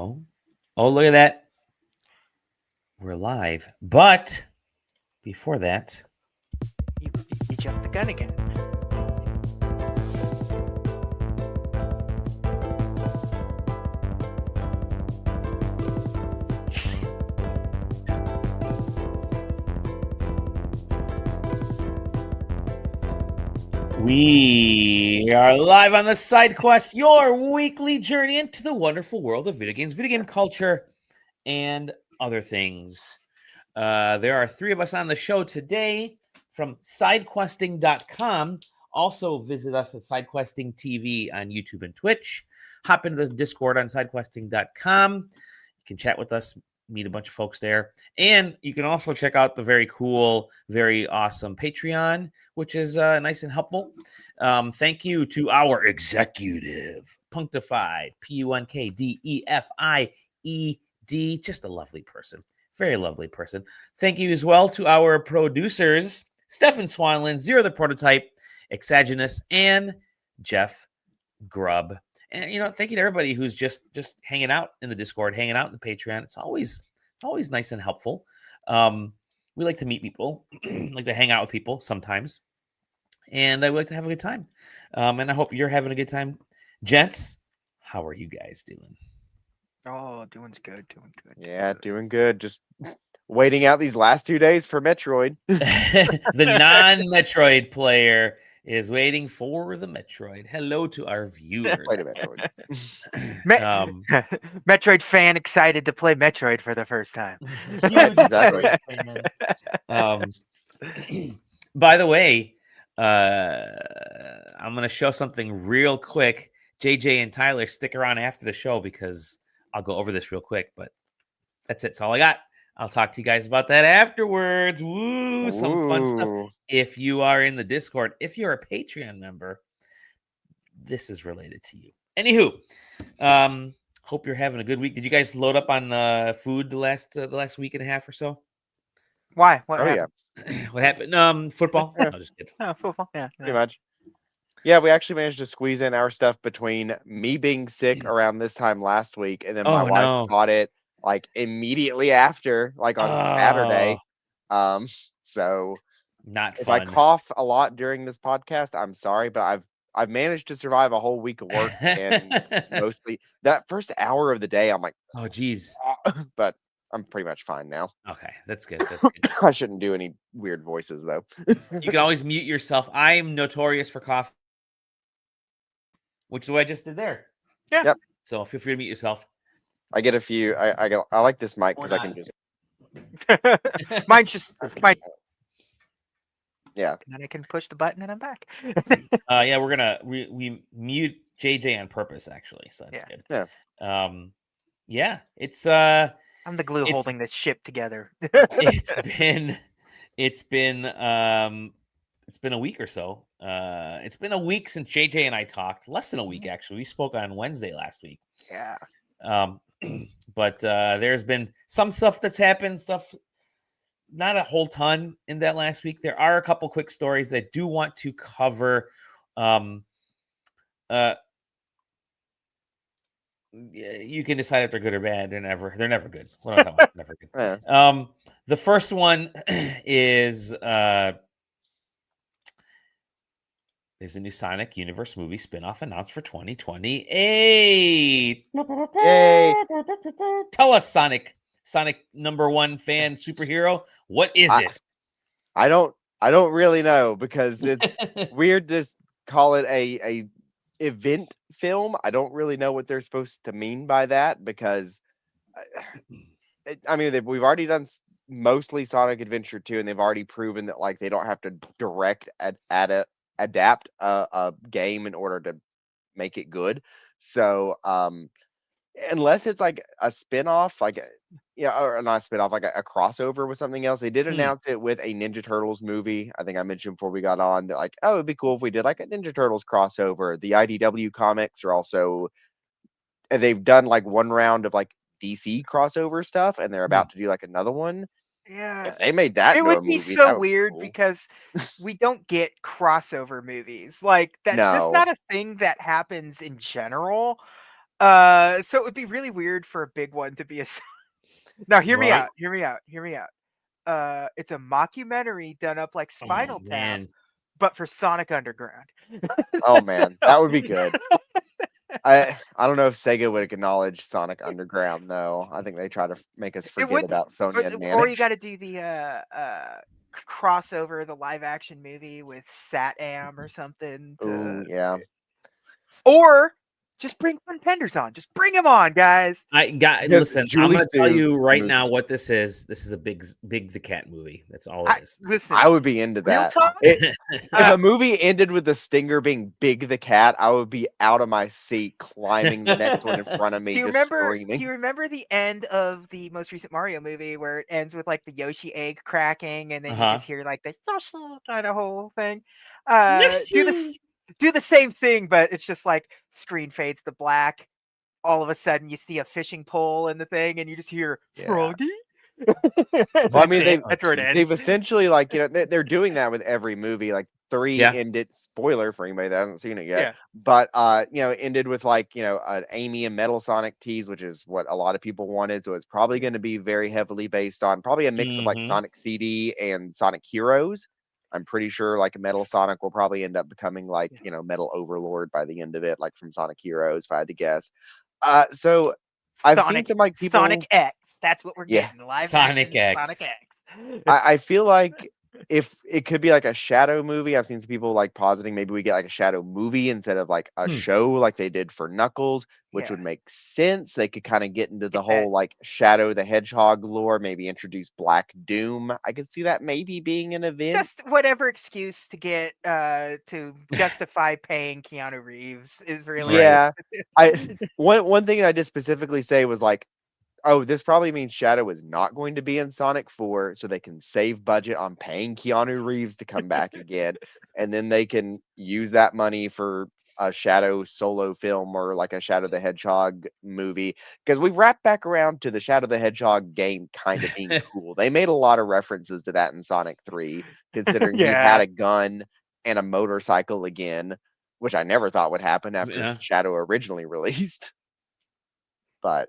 Oh, look at that. We're live. But before that, You jumped the gun again. we are live on the SideQuest, your weekly journey into the wonderful world of video games, video game culture, and other things. There are three of us on the show today from SideQuesting.com. Also, visit us at SideQuesting TV on YouTube and Twitch. Hop into the Discord on SideQuesting.com. You can chat with us, meet a bunch of folks there. And you can also check out the very cool, very awesome Patreon, which is nice and helpful. Thank you to our executive, Punctified, Punkdefied, just a lovely person. Very lovely person. Thank you as well to our producers, Stefan Swanlin, Zero the Prototype, Exaginous, and Jeff Grubb. And thank you to everybody who's just hanging out in the Discord, hanging out in the Patreon. It's always nice and helpful. We like to meet people, like to hang out with people sometimes, and I like to have a good time. And I hope you're having a good time, gents. How are you guys doing? Oh, doing good. Yeah, doing good. Just waiting out these last 2 days for Metroid. The non-Metroid player is waiting for the Metroid. Hello to our viewers. Wait a Metroid. Metroid fan excited to play Metroid for the first time. Exactly. By the way, I'm going to show something real quick. JJ and Tyler, stick around after the show because I'll go over this real quick, but that's it. That's all I got. I'll talk to you guys about that afterwards. Woo, some fun stuff. If you are in the Discord, if you're a Patreon member, this is related to you. Anywho, hope you're having a good week. Did you guys load up on food the last week and a half or so? Why? What happened? Yeah. What happened? Football? Yeah. No, just kidding. Oh, football. Yeah. Pretty much. Yeah, we actually managed to squeeze in our stuff between me being sick around this time last week, and then my wife caught it like immediately after, like on Saturday. So not if fun. I cough a lot during this podcast, I'm sorry, but I've managed to survive a whole week of work, and mostly that first hour of the day, I'm like, oh geez, but I'm pretty much fine now. Okay, that's good. That's good. I shouldn't do any weird voices though. You can always mute yourself. I'm notorious for coughing, which is what I just did there. Yeah. Yep. So feel free to mute yourself. I get a few. I like this mic because I can just. Mine's just my. Yeah. And then I can push the button and I'm back. Yeah, we're gonna we mute JJ on purpose actually, so that's good. Yeah. Yeah, it's I'm the glue holding this ship together. it's been a week or so. It's been a week since JJ and I talked. Less than a week actually. We spoke on Wednesday last week. Yeah. But there's been some stuff that's happened, not a whole ton in that last week. There are a couple quick stories that I do want to cover. You can decide if they're good or bad. They're never good. What am I talking about? Never good. Yeah. The first one is there's a new Sonic Universe movie spinoff announced for 2028. Yay. Tell us, Sonic #1 fan superhero. What is it? I don't really know because it's weird to call it a event film. I don't really know what they're supposed to mean by that because I mean we've already done mostly Sonic Adventure 2 and they've already proven that like they don't have to direct adapt a game in order to make it good. So unless it's like a spin-off, like or not a spin-off, like a crossover with something else. They did announce it with a Ninja Turtles movie. I think I mentioned before we got on that like, oh, it'd be cool if we did like a Ninja Turtles crossover. The IDW comics are also they've done like one round of like DC crossover stuff and they're about to do like another one. Yeah. If they made that, it would be movie, so weird cool. because we don't get crossover movies. Like that's just not a thing that happens in general. So it would be really weird for a big one to be a. Now, hear me Right. out. Hear me out. Hear me out. It's a mockumentary done up like Oh, Spinal Tap, man. but for Sonic Underground. Oh man, that would be good. I don't know if Sega would acknowledge Sonic Underground though. I think they try to make us It forget wouldn't, about Sonya and or you Manic. got to do the crossover, the live action movie with Sat-Am or something, Ooh, yeah. or just bring contenders on. Just bring them on, guys. Just Listen, I'm Julie going to tell Stu you right movie. now what this is. This is a big the Cat movie. That's all it is. Listen, I would be into real that. talk. If a movie ended with the stinger being Big the Cat, I would be out of my seat, climbing the next one in front of me, Do you just remember? screaming. Do you remember the end of the most recent Mario movie where it ends with like the Yoshi egg cracking, and then you just hear like the Yoshi kind of whole thing? Do the same thing, but it's just like screen fades to black. All of a sudden, you see a fishing pole in the thing, and you just hear Yeah. Froggy. Well, I mean, that's where it ends. they've essentially like they're doing that with every movie. Like 3 Yeah. ended. Spoiler for anybody that hasn't seen it yet. Yeah. But ended with like an Amy and Metal Sonic tease, which is what a lot of people wanted. So it's probably going to be very heavily based on probably a mix of like Mhm. Sonic CD and Sonic Heroes. I'm pretty sure like Metal Sonic will probably end up becoming like Metal Overlord by the end of it, like from Sonic Heroes, if I had to guess. So I've seen some like people. Sonic X. That's what we're Yeah. getting. Live Sonic action X. Sonic X. I feel like if it could be like a Shadow movie, I've seen some people like positing maybe we get like a Shadow movie instead of like a show like they did for Knuckles, which would make sense. They could kind of get into the whole like Shadow the Hedgehog lore, maybe introduce Black Doom. I could see that maybe being an event. Just whatever excuse to get to justify paying Keanu Reeves is really Yeah. One thing I did specifically say was like, oh, this probably means Shadow is not going to be in Sonic 4, so they can save budget on paying Keanu Reeves to come back again, and then they can use that money for a Shadow solo film or like a Shadow the Hedgehog movie. Because we've wrapped back around to the Shadow the Hedgehog game kind of being cool. They made a lot of references to that in Sonic 3, considering he had a gun and a motorcycle again, which I never thought would happen after Shadow originally released. But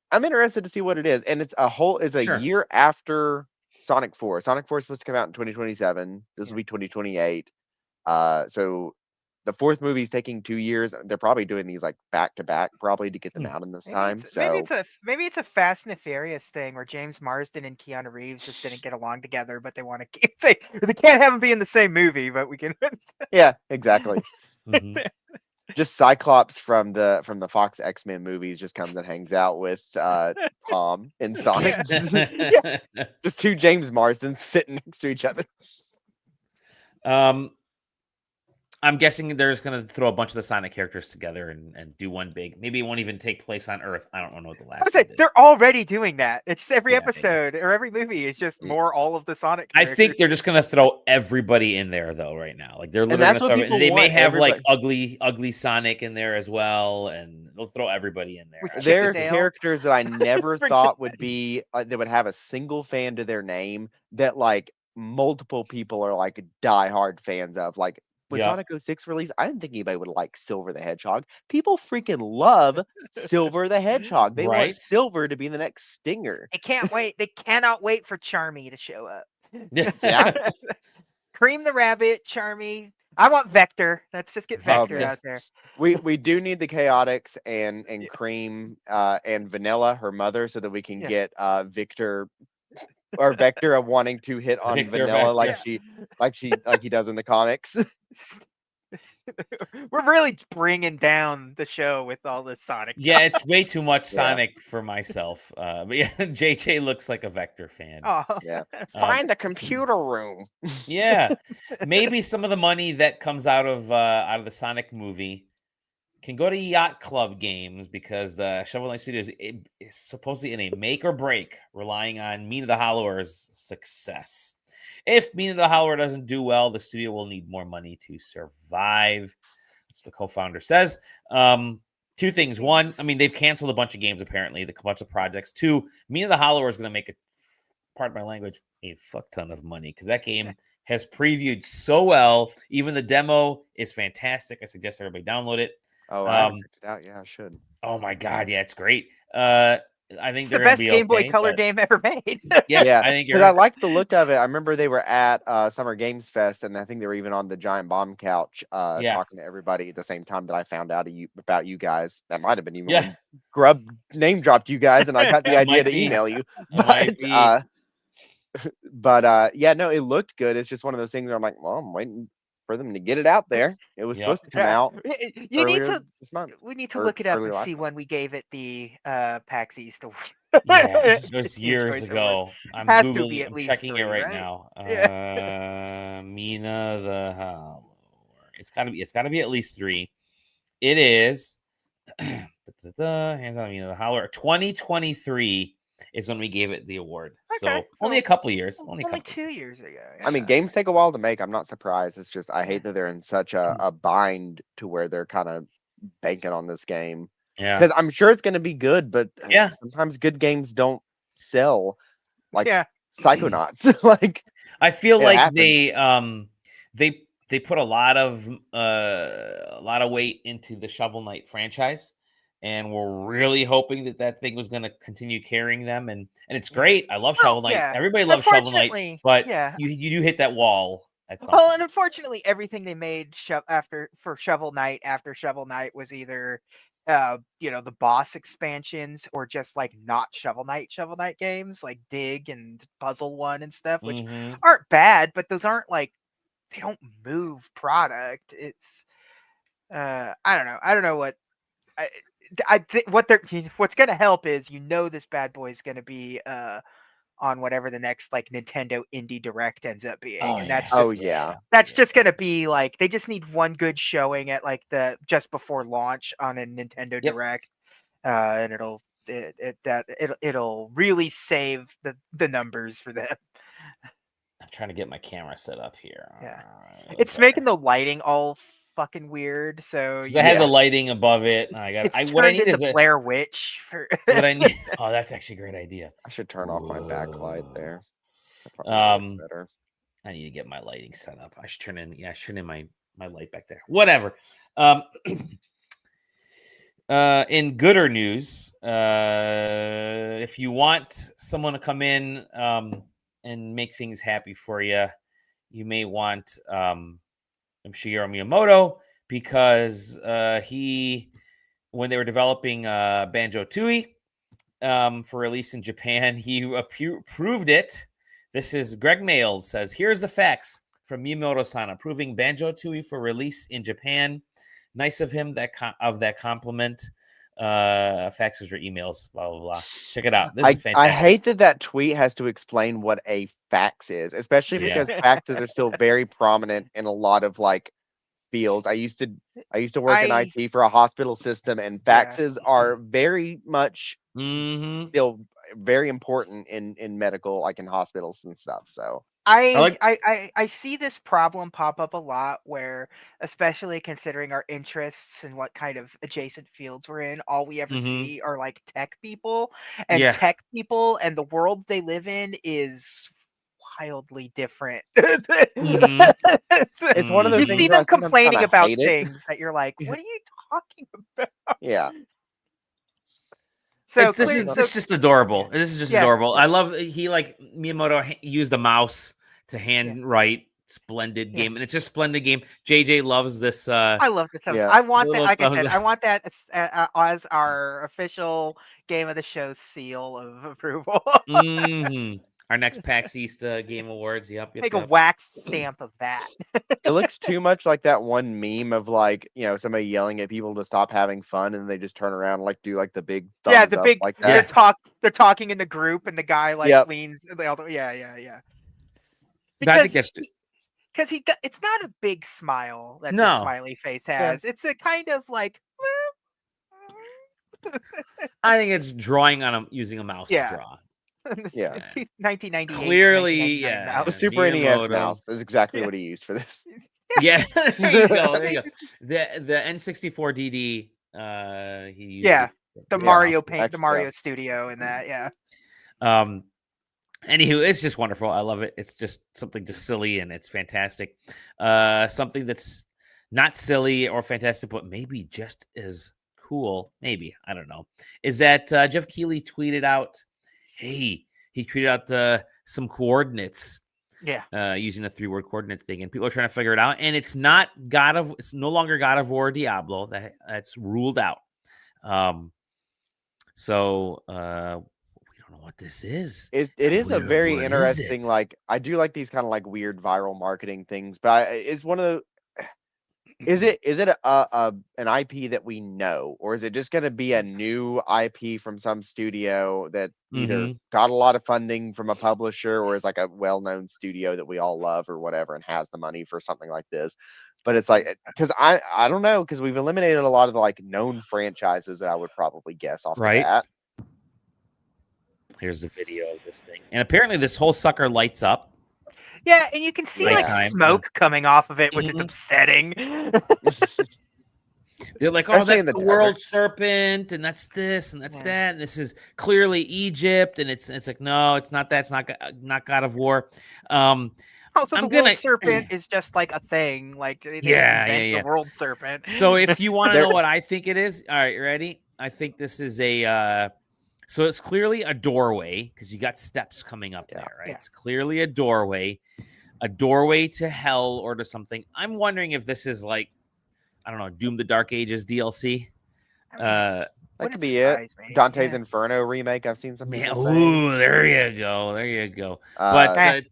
I'm interested to see what it is, and it's a year after Sonic 4. Sonic 4 is supposed to come out in 2027. This will be 2028. So the fourth movie is taking 2 years. They're probably doing these like back to back, probably to get them out in this time. Maybe it's a Fast and the Furious thing where James Marsden and Keanu Reeves just didn't get along together, but they want to say they can't have them be in the same movie, but we can. Yeah, exactly. Just Cyclops from the Fox X-Men movies just comes and hangs out with Tom and Sonic. Just 2 James Marsdens sitting next to each other. I'm guessing they're just going to throw a bunch of the Sonic characters together and do one big. Maybe it won't even take place on Earth. I don't know what the last. I would say they're already doing that. It's just every episode or every movie is just more all of the Sonic characters. I think they're just going to throw everybody in there though. Right now, like they're literally going to throw. They may have like ugly Sonic in there as well, and they'll throw everybody in there. There's characters that I never thought would be that would have a single fan to their name that like multiple people are like diehard fans of. Like when Sonic 06 released, I didn't think anybody would like Silver the Hedgehog. People freaking love Silver the Hedgehog. They want Silver to be the next Stinger. They can't wait. They cannot wait for Charmy to show up. Yeah. Cream the Rabbit, Charmy. I want Vector. Let's just get Vector out there. We do need the Chaotix and Cream and Vanilla, her mother, so that we can get Victor or Vector wanting to hit on Vanilla like he does in the comics. We're really bringing down the show with all this Sonic. Yeah, it's way too much Sonic for myself. But yeah, JJ looks like a Vector fan. Oh. Yeah, find the computer room. Yeah, maybe some of the money that comes out of the Sonic movie can go to Yacht Club games because the Shovel Knight Studios is supposedly in a make or break, relying on Mina the Hollower's success. If Mina the Hollower doesn't do well, the studio will need more money to survive. That's what the co-founder says. 2 things. 1, I mean, they've canceled a bunch of games, apparently, a bunch of projects. 2, Mina the Hollower is going to make, pardon my language, a fuck ton of money because that game has previewed so well. Even the demo is fantastic. I suggest everybody download it. Oh, I haven't checked it out. Yeah, I should. Oh my god, yeah, it's great. I think It's they're the gonna best be Game Boy okay, Color but game ever made. yeah, Yeah, I think because I you're like the look of it. I remember they were at Summer Games Fest, and I think they were even on the giant bomb couch yeah, talking to everybody at the same time that I found out about you guys. That might have been even yeah. when Grub name dropped you guys, and I got the It idea might to be. email you. It might be. Yeah, no, it looked good. It's just one of those things where I'm like, well, I'm waiting for them to get it out there. It was Yep. supposed to come Yeah. out You need earlier to. this month We need to or look it up earlier and last see month. when we gave it the PAX East award. Yeah, it was Teen years Choice Award. ago. I'm Has to googling. be at I'm least checking it 3, right right? now. Yeah. Mina the Howler. It's gotta be. It's gotta be at least 3. It is. Hands on Mina the Howler. 2023 is when we gave it the award. Okay, So only a couple years. Only a couple 2 years. years ago. I mean, Yeah. games take a while to make. I'm not surprised. It's just I Yeah. hate that they're in such a bind to where they're kind of banking on this game. Yeah. Because I'm sure it's going to be good, but Yeah. sometimes good games don't sell like Yeah. Psychonauts. Like I feel it like happens. they put a lot of weight into the Shovel Knight franchise, and we're really hoping that that thing was going to continue carrying them, and it's Yeah. great. I love Well, Shovel Knight. yeah. Everybody loves Shovel Knight, Unfortunately, but yeah. you do hit that wall at some Well, point. and unfortunately, everything they made for Shovel Knight after Shovel Knight was either, the boss expansions or just like not Shovel Knight games like Dig and Puzzle One and stuff, which Mhm. aren't bad, but those aren't like they don't move product. It's I don't know. I don't know what I think what's gonna help is this bad boy is gonna be on whatever the next like Nintendo Indie Direct ends up being, Oh and yeah. Oh yeah. that's just gonna be like they just need one good showing at like the just before launch on a Nintendo Yep. Direct, and it'll really save the numbers for them. I'm trying to get my camera set up here. Yeah. It's It's making the lighting all fucking weird, so I had the Yeah. lighting above it. And it's what I turned need into is a Blair Witch for what I need. Oh, that's actually a great idea. I should turn off my backlight there. That probably Um, works better. I need to get my lighting set up. I should turn in my light back there. Whatever. In gooder news, if you want someone to come in and make things happy for you, you may want Shigeru Miyamoto, because when they were developing Banjo-Tooie for release in Japan, he approved it. This is Greg Mails says, here's the facts from Miyamoto-san approving Banjo-Tooie for release in Japan. Nice of him that compliment. Faxes or emails, blah blah blah. Check it out. This is fantastic. I hate that tweet has to explain what a fax is, especially because faxes are still very prominent in a lot of like fields. I used to work in IT for a hospital system, and faxes are very much still very important in medical, like in hospitals and stuff. So I see this problem pop up a lot where, especially considering our interests and what kind of adjacent fields we're in, all we ever see are like tech people, and tech people and the world they live in is wildly different. it's one of those You things see where I them sometimes complaining kinda about hate it. things that you're like, what are you talking about? Yeah. So this is just adorable. This is just adorable. I love Miyamoto used the mouse to handwrite Splendid game, and it's just Splendid game. JJ loves this. I love this. Yeah. I want that. Little Like I said, thumbs I want that as our official game of the show seal of approval. Our next PAX East Game Awards. Yep. Make a wax stamp of that. It looks too much like that one meme of like, somebody yelling at people to stop having fun, and they just turn around and like do like the big thumbs the up big like that. they're talking in the group, and the guy like leans. Yeah. I think that's because it's not a big smile that the No. smiley face has. It's a kind of like. I think it's drawing on using a mouse to draw. Yeah. 1998. Clearly, 1999 yeah. The mouse. Super NES Miyamoto. mouse is exactly what he used for this. Yeah, there you go. The N64 DD. He used the Mario Paint, the Mario Studio, and that. Yeah. Anywho, it's just wonderful. I love it. It's just something just silly, and it's fantastic. Something that's not silly or fantastic, but maybe just as cool. Maybe, I don't know. Is that Jeff Keighley tweeted out, hey, he tweeted out some coordinates. Yeah. Using the 3-word coordinate thing, and people are trying to figure it out. And it's not it's no longer God of War Diablo. That's ruled out. So we don't know what this is. It is a very What is interesting. it? Like, I do like these kind of like weird viral marketing things, but it's one of the. Is it an IP that we know, or is it just going to be a new IP from some studio that either got a lot of funding from a publisher, or is like a well-known studio that we all love or whatever, and has the money for something like this? But it's like, because I don't know, because we've eliminated a lot of the like known franchises that I would probably guess off the bat. Here's the video of this thing, and apparently this whole sucker lights up. Yeah, and you can see like smoke coming off of it, which is upsetting. They're like, oh, that's the world serpent, and that's this, and that's that, and this is clearly Egypt, and it's like, no, it's not that. It's not God of War. Also, the world serpent is just like a thing. Like, they invent the world serpent. So if you want to know what I think it is, all right, ready? I think this is a. So it's clearly a doorway, because you got steps coming up there, right? It's clearly a doorway to hell or to something. I'm wondering if this is like, I don't know, Doom the Dark Ages DLC. That could be it. Dante's Inferno remake. I've seen some people say. Ooh, there you go. But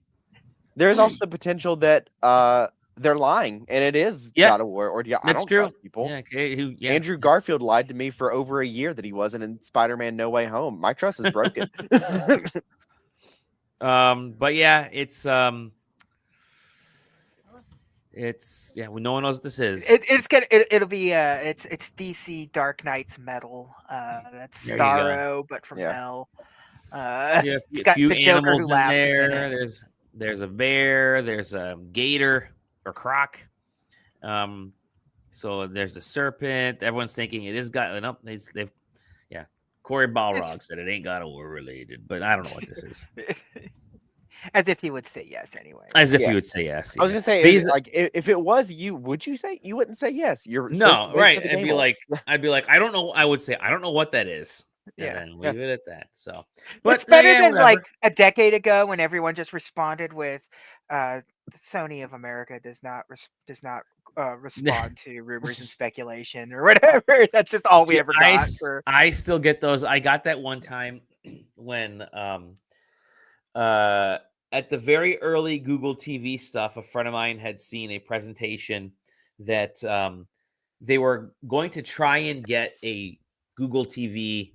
there's also the potential that they're lying, and it is God of War. Or I don't trust people. Andrew Garfield lied to me for over a year that he wasn't in Spider-Man No Way Home. My trust is broken. But yeah, no one knows what this is. It'll be it's DC Dark Knight's Metal. That's Starro, but from hell. It's got few the Joker animals who laughs in there. There's a bear. There's a gator or croc. So there's a serpent. Everyone's thinking it is God. No, they've Corey Balrog said it ain't God of War related, but I don't know what this is. As if he would say yes anyway. As if he would say yes. I was gonna say, like, if it was you, would you say? You wouldn't say yes. You're no, right. I'd be like, I don't know. I would say, I don't know what that is. And then leave it at that. So, but it's better than like a decade ago when everyone just responded with, Sony of America does not respond to rumors and speculation or whatever. That's just all we ever got. I still get those. I got that one time when at the very early Google TV stuff, a friend of mine had seen a presentation that they were going to try and get a Google TV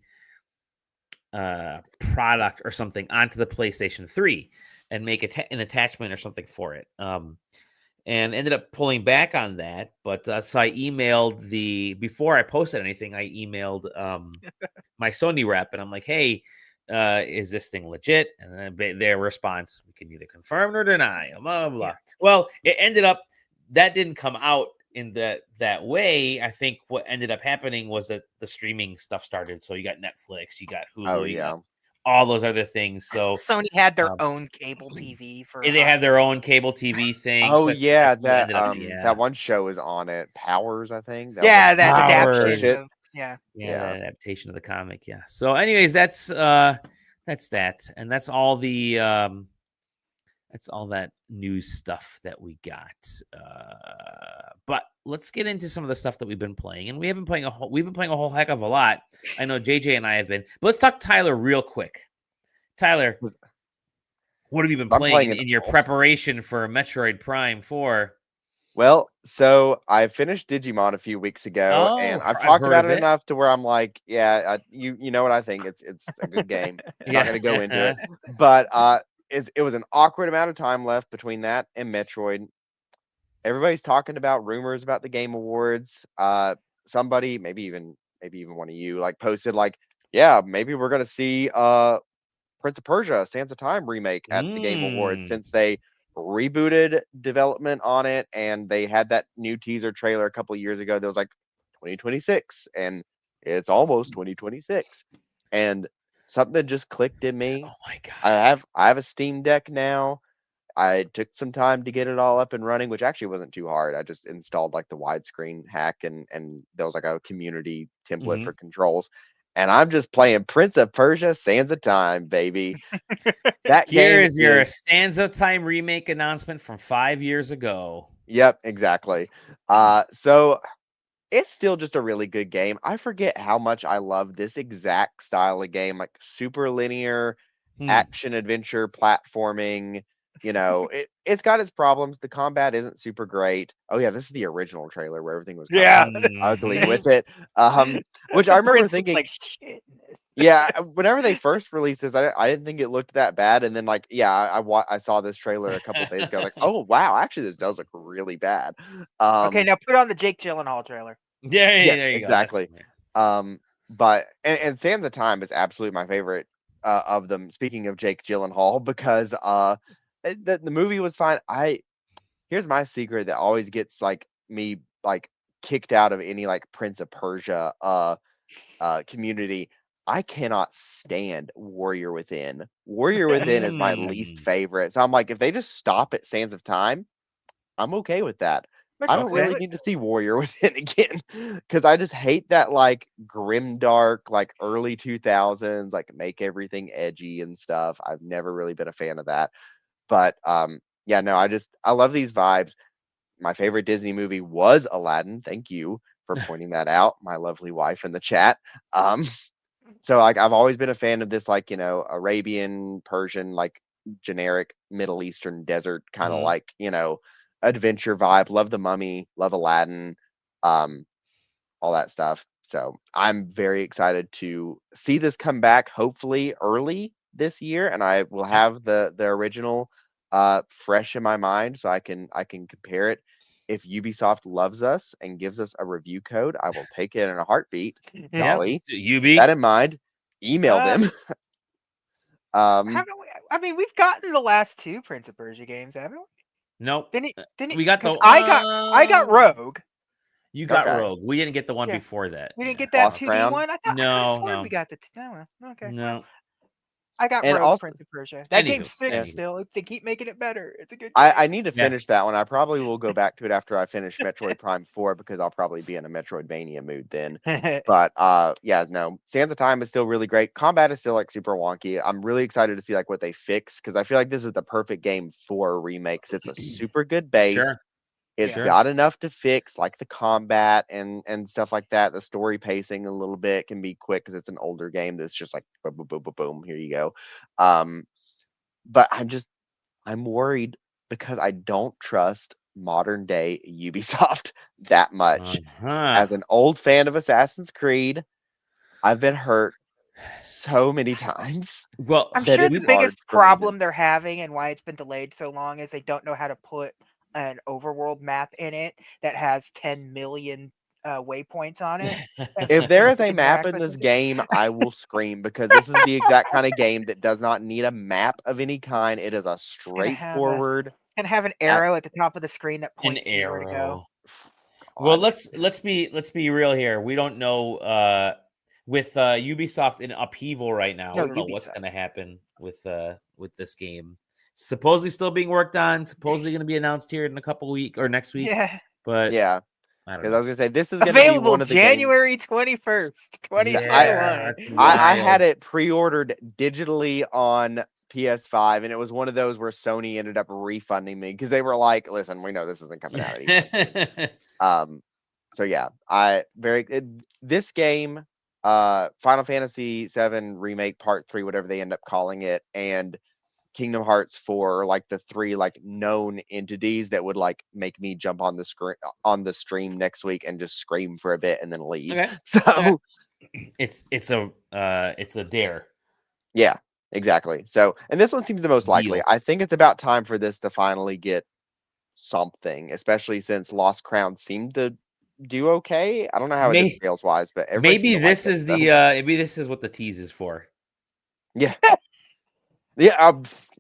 product or something onto the PlayStation 3 and make an attachment or something for it. And ended up pulling back on that. But so I emailed before I posted anything, I emailed my Sony rep, and I'm like, hey, is this thing legit? And then their response, we can either confirm or deny, blah, blah, blah. Yeah. Well, it ended up, that didn't come out in that way. I think what ended up happening was that the streaming stuff started. So you got Netflix, you got Hulu, you got all those other things. So Sony had their own cable TV for. They had their own cable TV thing. Oh, so that one show is on it. Powers, I think. That adaptation. That adaptation of the comic. Yeah. So, anyways, that's that, and that's all the that's all that news stuff that we got. But let's get into some of the stuff that we've been playing, and we've been playing a whole heck of a lot. I know JJ and I have been, but let's talk Tyler real quick. Tyler, what have you been playing in your preparation for Metroid Prime 4? Well, so I finished Digimon a few weeks ago, and I've talked about it enough to where I'm like, you know what I think. It's a good game. I'm not going to go into it, but it was an awkward amount of time left between that and Metroid. Everybody's talking about rumors about the Game Awards. Somebody, maybe even one of you, like posted like, maybe we're going to see Prince of Persia: Sands of Time remake at the Game Awards, since they rebooted development on it, and they had that new teaser trailer a couple of years ago that was like 2026, and it's almost 2026, and something just clicked in me. Oh my god! I have a Steam Deck now, I took some time to get it all up and running, which actually wasn't too hard. I just installed like the widescreen hack and there was like a community template for controls. And I'm just playing Prince of Persia Sands of Time, baby. That Here game is your Sands of Time remake announcement from 5 years ago. Yep, exactly. So it's still just a really good game. I forget how much I love this exact style of game, like super linear action adventure platforming. It's got its problems. The combat isn't super great. Oh yeah, this is the original trailer where everything was kind of ugly with it. Which I remember thinking, like shit. yeah, whenever they first released this, I didn't think it looked that bad, and then like, yeah, I saw this trailer a couple days ago, like, oh wow, actually this does look really bad. Okay, now put on the Jake Gyllenhaal trailer. Yeah, Yeah, there you exactly. go. But Sands of Time is absolutely my favorite of them. Speaking of Jake Gyllenhaal, because the movie was fine. Here's my secret that always gets like me like kicked out of any like Prince of Persia community. I cannot stand Warrior Within. Warrior Within is my least favorite. So I'm like, if they just stop at Sands of Time, I'm okay with that. Which I is don't good. really need to see Warrior Within again because I just hate that like grim dark, like early 2000s, like make everything edgy and stuff. I've never really been a fan of that. But yeah, no, I love these vibes. My favorite Disney movie was Aladdin. Thank you for pointing that out, my lovely wife in the chat. Um, so like I've always been a fan of this like, Arabian, Persian, like generic Middle Eastern desert kind of like, adventure vibe. Love the Mummy, love Aladdin, um, all that stuff. So I'm very excited to see this come back hopefully early this year, and I will have the original fresh in my mind so I can compare it. If Ubisoft loves us and gives us a review code, I will take it in a heartbeat. Dolly, keep that in mind. Email them. Haven't we? I mean, we've gotten the last 2 Prince of Persia games, haven't we? Nope. Didn't We got because the I got Rogue. You got Okay. Rogue. We didn't get the one Yeah. before that. We didn't get Lost that 2D Crown? one. I could have No, sworn no. we got the. Oh, well, okay. No. Well, I got And Rogue also, Prince of Persia. That Anywho, game's sick anywho. still. They keep making it better. It's a good game. I need to Yeah. finish that one. I probably will go back to it after I finish Metroid Prime 4 because I'll probably be in a Metroidvania mood then. But yeah, no. Sands of Time is still really great. Combat is still like super wonky. I'm really excited to see like what they fix because I feel like this is the perfect game for remakes. It's a super good base. Sure. It's Yeah. got enough to fix, like the combat and stuff like that. The story pacing a little bit can be quick because it's an older game that's just like boom, boom, boom, boom, boom. Here you go. But I'm worried because I don't trust modern day Ubisoft that much. As an old fan of Assassin's Creed, I've been hurt so many times. Well, I'm that sure it's the hard biggest for me to- problem they're having and why it's been delayed so long is they don't know how to put an overworld map in it that has 10 million waypoints on it. If there is a Can map interact in with this it. game, I will scream because this is the exact kind of game that does not need a map of any kind. It is a straightforward. It's gonna have an arrow at the top of the screen that an points to where to go. arrow. Well, let's be real here. We don't know with Ubisoft in upheaval right now. No, We don't know what's Ubisoft. going to happen with this game. Supposedly still being worked on. Supposedly going to be announced here in a couple weeks or next week. Yeah. But Yeah, I don't because know. I was gonna say this is gonna be Available one of the games. January 21st, 2021. that's I wild. had it pre-ordered digitally on PS5, and it was one of those where Sony ended up refunding me because they were like, "Listen, we know this isn't coming out anymore." So yeah, this game, Final Fantasy VII Remake Part 3, whatever they end up calling it, and Kingdom Hearts 4 are like the 3 like known entities that would like make me jump on the stream next week and just scream for a bit and then leave. Okay. So it's a dare. yeah, exactly. So, and this one seems the most likely. Deal. I think it's about time for this to finally get something, especially since Lost Crown seemed to do okay. I don't know how it is sales wise, but everybody Maybe seemed to this like is it, the so. maybe this is what the tease is for. Yeah. Yeah.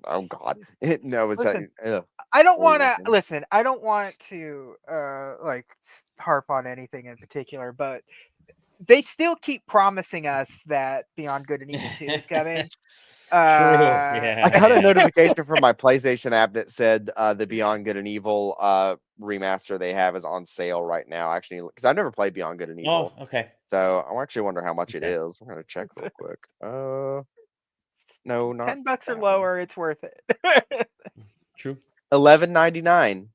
Oh God. No, it's Listen, ugh. I don't What were you want to saying? listen. I don't want to like harp on anything in particular, but they still keep promising us that Beyond Good and Evil 2 is coming. Yeah. I got a yeah. notification from my PlayStation app that said the Beyond Good and Evil remaster they have is on sale right now. Actually, because I've never played Beyond Good and Evil, Oh, okay. so I actually wonder how much it Okay. is. I'm gonna check real quick. No, not $10 or that one. lower, it's worth it. True. $11.99.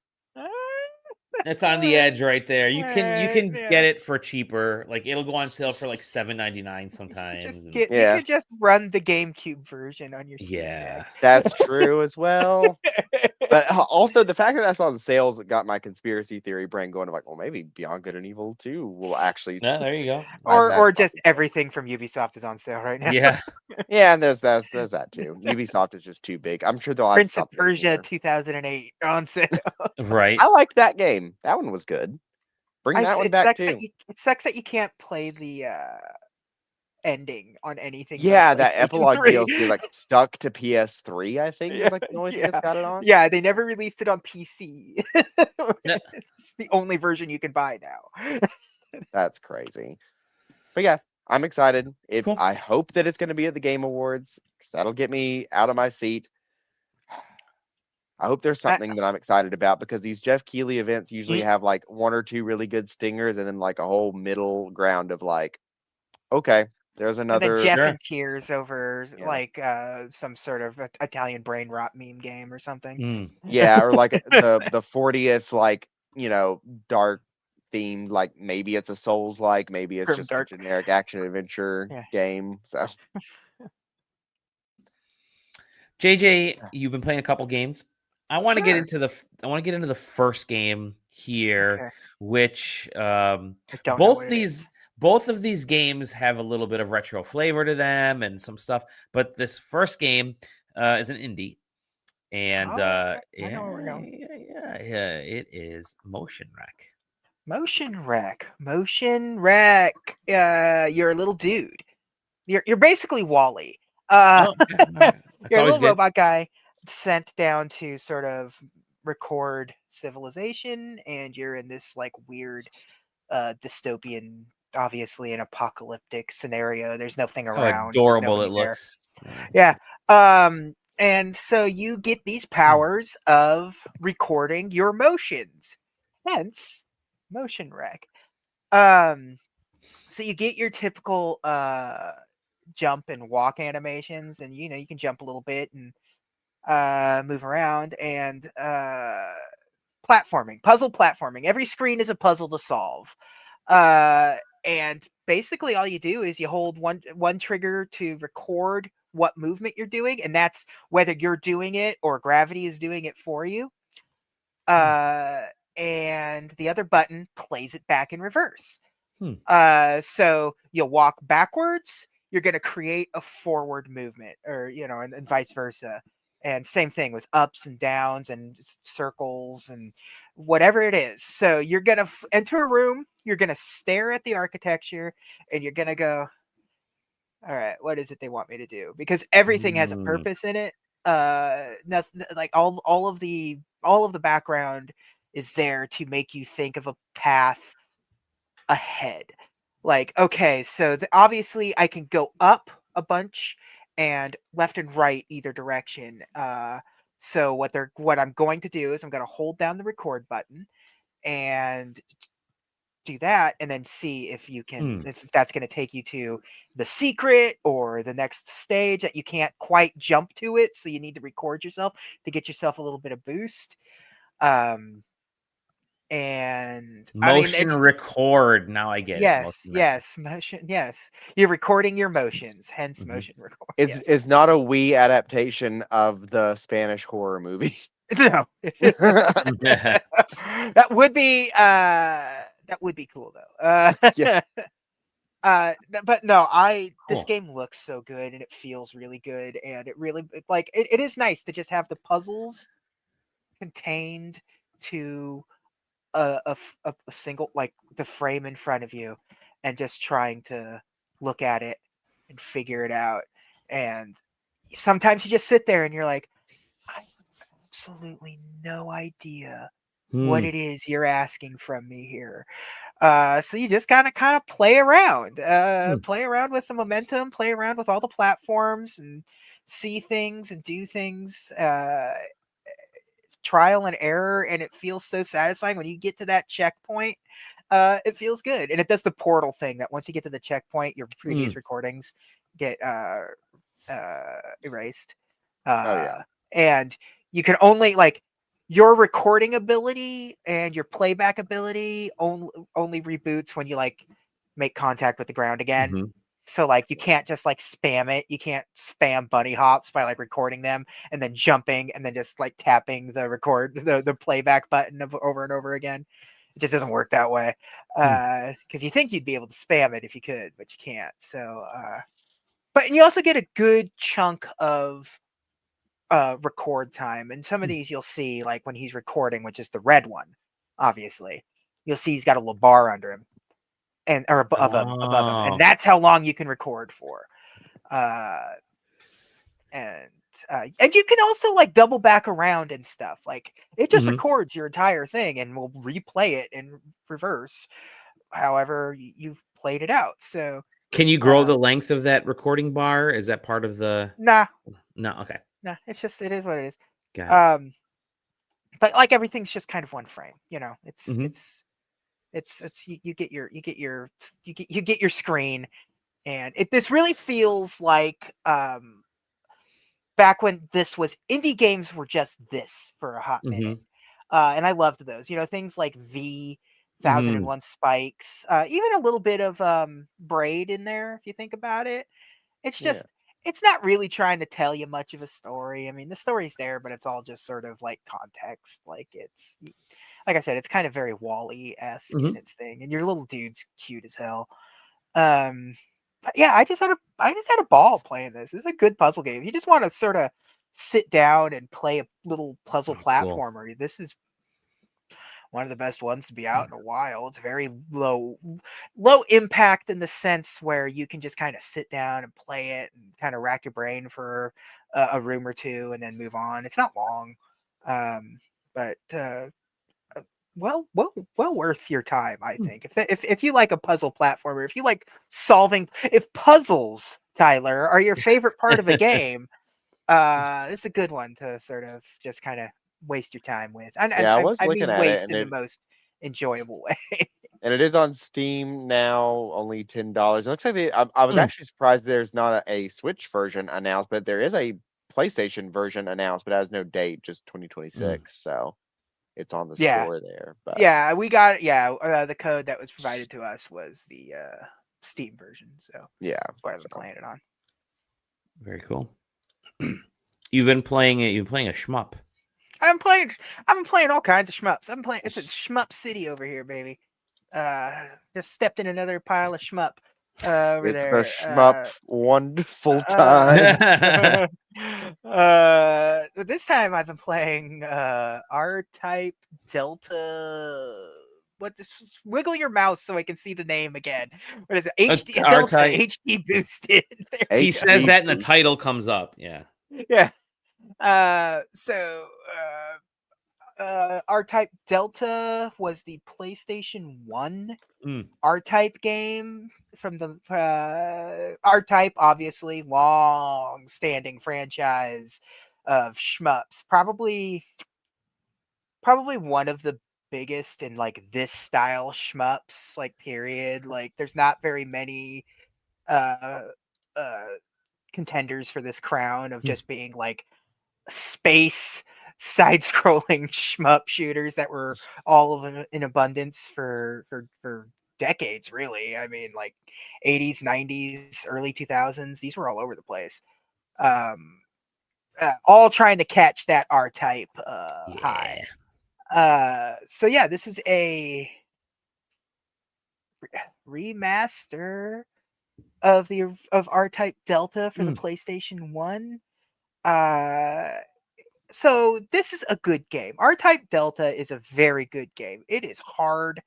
It's on the edge right there. You can Yeah. get it for cheaper. Like it'll go on sale for like $7.99 You sometimes. could Yeah, just run the GameCube version on your Steam Yeah. that's true as well. Deck. But also the fact that that's on sales got my conspiracy theory brain going. Like, well, maybe Beyond Good and Evil 2 will actually Yeah, there you go. find that or just fucking- everything from Ubisoft is on sale right now. Yeah. Yeah, and there's that too. Ubisoft is just too big. I'm sure they'll have Prince of something Persia here. 2008 on sale. Right. I liked that game. That one was good. Bring that one It back sucks too. it sucks that you can't play the ending on anything Yeah, but that PlayStation epilogue 3. DLC like stuck to PS3, I think Yeah, is like the only thing yeah, that's got it on. yeah. They never released it on PC. Yeah. It's the only version you can buy now. That's crazy. But yeah, I'm excited. Cool. I hope that it's going to be at the Game Awards 'cause that'll get me out of my seat. I hope there's something that I'm excited about because these Jeff Keighley events usually have like one or two really good stingers and then like a whole middle ground of like, okay, there's And then another. Jeff Sure. in tears over Yeah. like some sort of Italian brain rot meme game or something. Mm. Yeah, or like the 40th like, dark themed, like maybe it's a Souls like, maybe it's Grim just Dark. a generic action adventure Yeah. game. So JJ, you've been playing a couple games. I want to get Sure. into the first game here, Okay. which I don't know both what it these is. both of these games have a little bit of retro flavor to them and some stuff. But this first game is an indie, and Oh, I know where we're going. yeah, it is MotionRec. MotionRec. You're a little dude. You're basically Wally. Oh, okay. All right. That's You're a always little good. robot guy sent down to sort of record civilization, and you're in this like weird dystopian, obviously an apocalyptic scenario. There's nothing How around. adorable it Nobody there. looks. Yeah. And so you get these powers of recording your motions. Hence MotionRec. So you get your typical jump and walk animations, and you can jump a little bit and move around, and puzzle platforming. Every screen is a puzzle to solve. And basically all you do is you hold one trigger to record what movement you're doing, and that's whether you're doing it or gravity is doing it for you. And the other button plays it back in reverse. So you'll walk backwards, you're going to create a forward movement, or and vice versa. And same thing with ups and downs and circles and whatever it is. So you're going to enter a room, you're going to stare at the architecture, and you're going to go, all right, what is it they want me to do? Because everything has a purpose in it. Nothing like all of the background is there to make you think of a path ahead. Like, okay, so obviously I can go up a bunch and left and right either direction. So what I'm going to do is I'm going to hold down the record button and do that, and then see if you can if that's going to take you to the secret or the next stage that you can't quite jump to it, so you need to record yourself to get yourself a little bit of boost. And I mean, Motion it's record. Now I get it. Motion record. motion, yes. You're recording your motions, hence motion record. It's not a Wii adaptation of the Spanish horror movie. No. That would be cool though. Yeah. But no, this Cool. game looks so good and it feels really good, and it is nice to just have the puzzles contained to a single, like the frame in front of you, and just trying to look at it and figure it out. And sometimes you just sit there and you're like, I have absolutely no idea what it is you're asking from me here. So you just kind of play around with the momentum, play around with all the platforms, and see things and do things, trial and error, and it feels so satisfying when you get to that checkpoint. It feels good, and it does the portal thing that once you get to the checkpoint, your previous recordings get erased. Oh yeah. And you can only like your recording ability and your playback ability only reboots when you like make contact with the ground again. So like you can't just like spam it. You can't spam bunny hops by like recording them and then jumping and then just like tapping the playback button over and over again. It just doesn't work that way. Because you think you'd be able to spam it if you could, but you can't. So but you also get a good chunk of record time. And some of these you'll see like when he's recording, which is the red one, obviously. You'll see he's got a little bar under him. Or above him, and that's how long you can record for. And you can also like double back around and stuff. Like it just records your entire thing and will replay it in reverse. However, you've played it out. So can you grow the length of that recording bar? Is that part of the? Nah. No. Okay. Nah. It is what it is. Got it. But like everything's just kind of one frame. You know, it's you get your screen, and this really feels like back when this was indie games were just this for a hot minute. And I loved those, you know, things like the 1001 Spikes, even a little bit of Braid in there if you think about it. It's just it's not really trying to tell you much of a story. I mean, the story's there, but it's all just sort of like context. Like it's like I said, it's kind of very Wall-E-esque in its thing, and your little dude's cute as hell. But yeah, I just had a ball playing this. This is a good puzzle game. You just want to sort of sit down and play a little puzzle platformer. Cool. This is one of the best ones to be out in a while. It's very low impact in the sense where you can just kind of sit down and play it and kind of rack your brain for a room or two and then move on. It's not long, but well worth your time, I think. If you like a puzzle platformer, if you like solving, if puzzles, Tyler, are your favorite part of a game, it's a good one to sort of just kind of waste your time with. And I was I looking mean at waste it, in and the most enjoyable way. and it is on Steam now, only $10. It looks like I was actually surprised there's not a Switch version announced, but there is a PlayStation version announced, but it has no date, just 2026. So it's on the store there. But yeah, we got the code that was provided to us was the Steam version. So yeah, that's what I've been playing it on. Very cool. You've been playing it. You've been playing a shmup. I've been playing all kinds of shmups. It's a shmup city over here, baby. Just stepped in another pile of shmup over it's there. the shmup wonderful time. This time I've been playing R-Type Delta. Wiggle your mouse so I can see the name again. What is it? HD Delta HD boosted. He says that and the title comes up. Yeah. Yeah. R-Type Delta was the PlayStation 1 R-Type game from the R-Type, obviously long-standing franchise of shmups. Probably one of the biggest in like this style shmups, like period. Like there's not very many contenders for this crown of just being like space side-scrolling shmup shooters that were all of them in abundance for decades, really. I mean, like 80s, 90s, early 2000s, these were all over the place. All trying to catch that R-Type high. So yeah, this is a remaster of R-Type Delta for the PlayStation 1. So this is a good game. R-Type Delta is a very good game. It is hard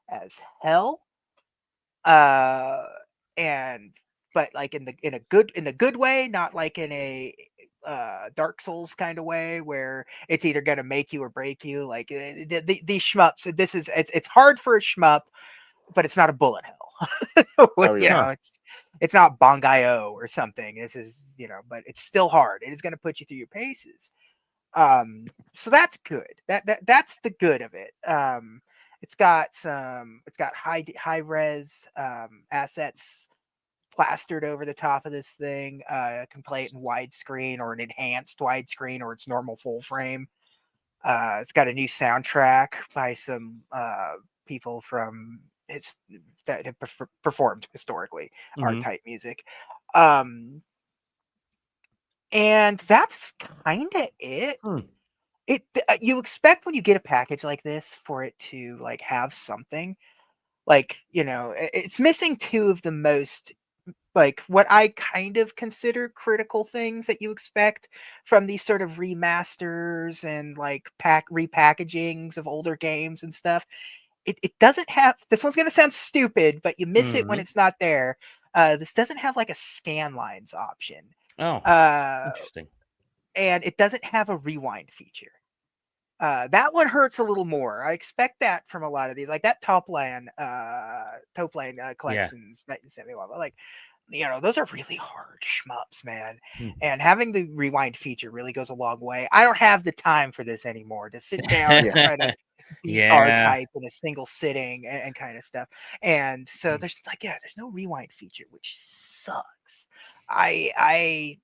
as hell. But like in a good way, not like in a Dark Souls kind of way where it's either gonna make you or break you. Like these shmups, it's hard for a shmup, but it's not a bullet hell. You know, it's not Bong.io or something. This is, but it's still hard. It is going to put you through your paces. So that's good. That's the good of it. It's got high res assets plastered over the top of this thing. Can play it in widescreen or an enhanced widescreen or its normal full frame. It's got a new soundtrack by some people from that have performed historically R-type music. And that's kind of it. You expect when you get a package like this for it to like have something like, it's missing two of the most like what I kind of consider critical things that you expect from these sort of remasters and like repackagings of older games and stuff. It doesn't have, this one's going to sound stupid, but you miss it when it's not there. This doesn't have like a scan lines option. Oh, interesting. And it doesn't have a rewind feature. That one hurts a little more. I expect that from a lot of these, like that Toplan collections that you sent me. Like, those are really hard shmups, man. And having the rewind feature really goes a long way. I don't have the time for this anymore to sit down and try to beat R-type in a single sitting and kind of stuff. And so there's no rewind feature, which sucks. It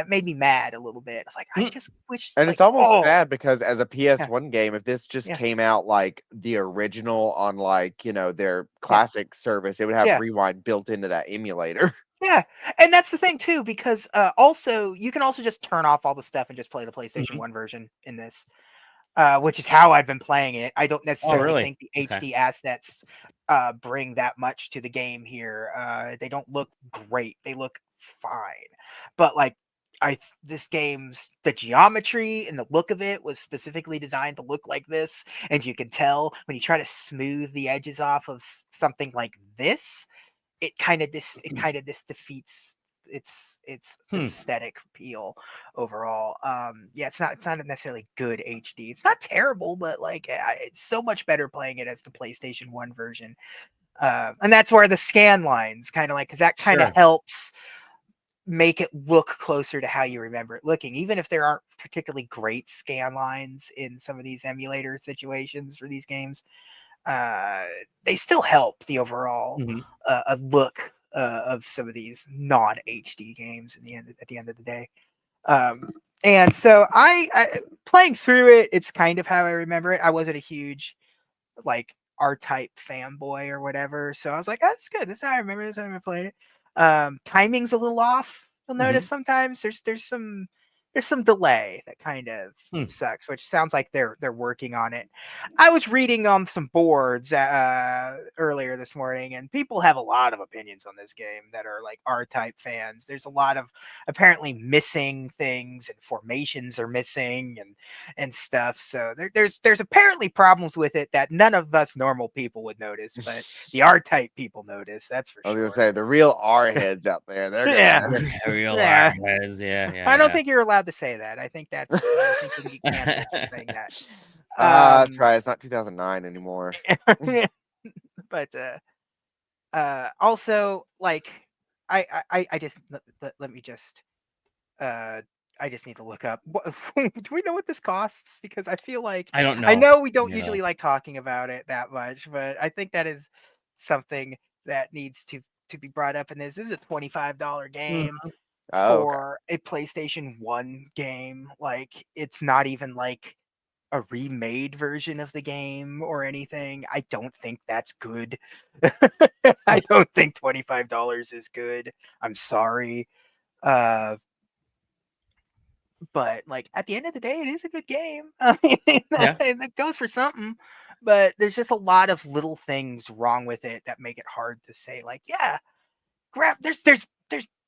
made me mad a little bit. I was like, I just wish. And it's almost sad because as a PS1 game, if this just came out like the original on like, their classic service, it would have rewind built into that emulator. Yeah, and that's the thing too, because also you can also just turn off all the stuff and just play the PlayStation 1 version in this. Which is how I've been playing it. I don't necessarily think the HD assets bring that much to the game here. They don't look great. They look fine. But like this game's the geometry and the look of it was specifically designed to look like this. And you can tell when you try to smooth the edges off of something like this, it kind of defeats its aesthetic appeal overall. It's not necessarily good HD. It's not terrible, but like it's so much better playing it as the PlayStation 1 version. And that's where the scan lines kind of like, because that kind of helps make it look closer to how you remember it looking, even if there aren't particularly great scan lines in some of these emulator situations for these games. They still help the overall look of some of these non-HD games at the end of the day. And so I playing through it, it's kind of how I remember it. I wasn't a huge like R-type fanboy or whatever, so I was like, oh, that's good. This is how I remember this. How I played it. Timing's a little off. You'll notice sometimes there's some delay that kind of sucks, which sounds like they're working on it. I was reading on some boards earlier this morning, and people have a lot of opinions on this game that are like R-type fans. There's a lot of apparently missing things, and formations are missing and stuff. So there's apparently problems with it that none of us normal people would notice, but the R-type people notice. That's for sure. I was gonna say the real R heads out there. They're real R heads. Yeah. I don't think you're allowed to say that. I think you can get canceled for saying that. That's right. It's not 2009 anymore. But also, like, I just let me just I just need to look up. Do we know what this costs? Because I feel like I don't know. I know we don't usually like talking about it that much, but I think that is something that needs to be brought up in this. This is a $25 game. For a PlayStation 1 game. Like, it's not even like a remade version of the game or anything. I don't think that's good. I don't think $25 is good. I'm sorry. But like at the end of the day, it is a good game. I mean, it goes for something. But there's just a lot of little things wrong with it that make it hard to say, like, there's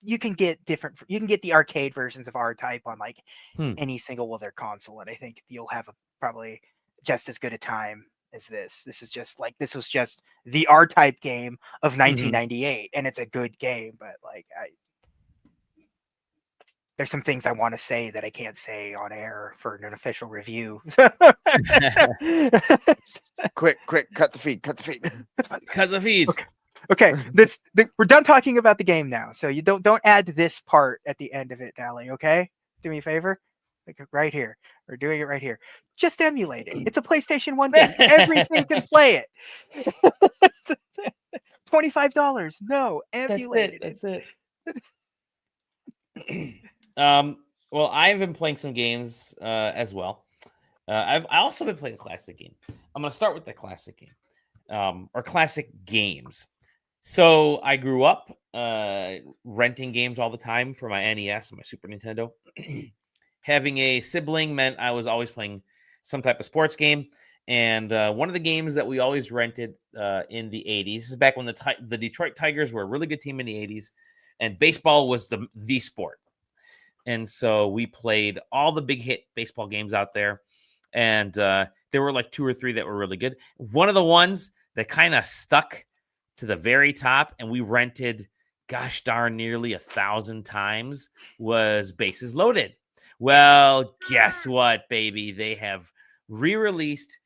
you can get the arcade versions of R-Type on like any single other console, and I think you'll have probably just as good a time as this. This was just the R-Type game of 1998, and it's a good game, but like there's some things I want to say that I can't say on air for an official review. Quick, cut the feed. Cut the feed. Okay. Okay, we're done talking about the game now. So you don't add this part at the end of it, Dally. Okay, do me a favor, like right here. We're doing it right here. Just emulate it. It's a PlayStation 1 game. Everything can play it. $25. No, emulate That's it. Well, I've been playing some games as well. I also been playing a classic game. I'm going to start with the classic game, or classic games. So I grew up renting games all the time for my NES and my Super Nintendo. Having a sibling meant I was always playing some type of sports game. And one of the games that we always rented in the 80s, this is back when the Detroit Tigers were a really good team in the 80s, and baseball was the sport. And so we played all the big hit baseball games out there. And there were like 2 or 3 that were really good. One of the ones that kind of stuck to the very top, and we rented, gosh darn, nearly 1,000 times, was Bases Loaded. Well, guess what, baby? They have re-released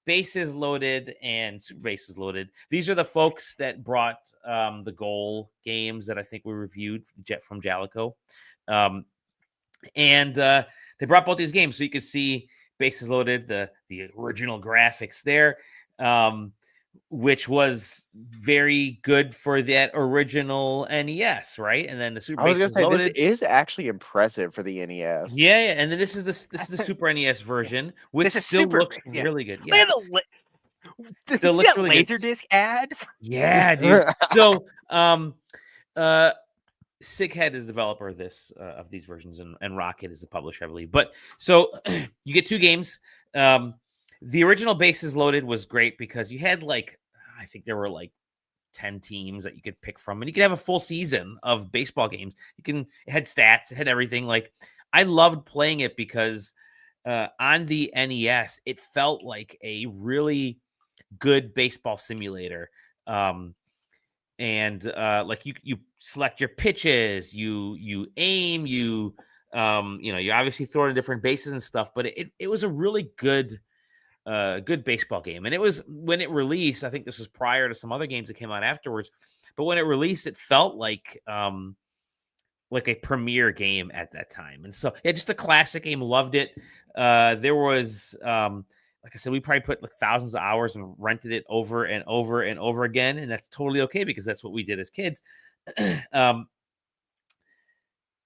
Bases Loaded and Super Bases Loaded. These are the folks that brought the goal games that I think we reviewed from Jalico. And they brought both these games so you could see Bases Loaded, the original graphics there, which was very good for that original NES, right? And then the Super I was gonna Bases say Loaded this is actually impressive for the NES. Yeah, and then this is the Super NES version, which still looks really good. Look Yeah, at still see looks that really good. Laserdisc ad. Yeah, dude. So, Sighead is the developer of of these versions, and Rocket is the publisher, I believe. But so you get 2 games. The original Bases Loaded was great because you had I think there were 10 teams that you could pick from, and you could have a full season of baseball games. It had stats, it had everything. I loved playing it because on the NES, it felt like a really good baseball simulator. And you select your pitches, you aim, you obviously throw in different bases and stuff, but it was a really good baseball game. And it was, when it released, I think this was prior to some other games that came out afterwards, but when it released, it felt like a premier game at that time. And so, yeah, just a classic game. Loved it. There was, like I said, we probably put thousands of hours and rented it over and over and over again. And that's totally okay because that's what we did as kids. And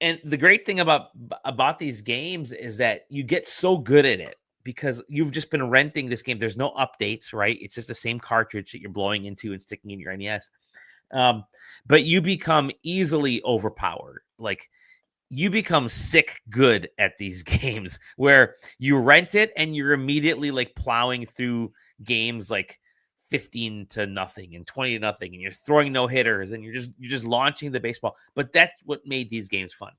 the great thing about these games is that you get so good at it because you've just been renting this game. There's no updates, right? It's just the same cartridge that you're blowing into and sticking in your NES. But you become easily overpowered. You become sick good at these games where you rent it and you're immediately plowing through games 15-0 and 20-0, and you're throwing no hitters and you're just launching the baseball. But that's what made these games fun.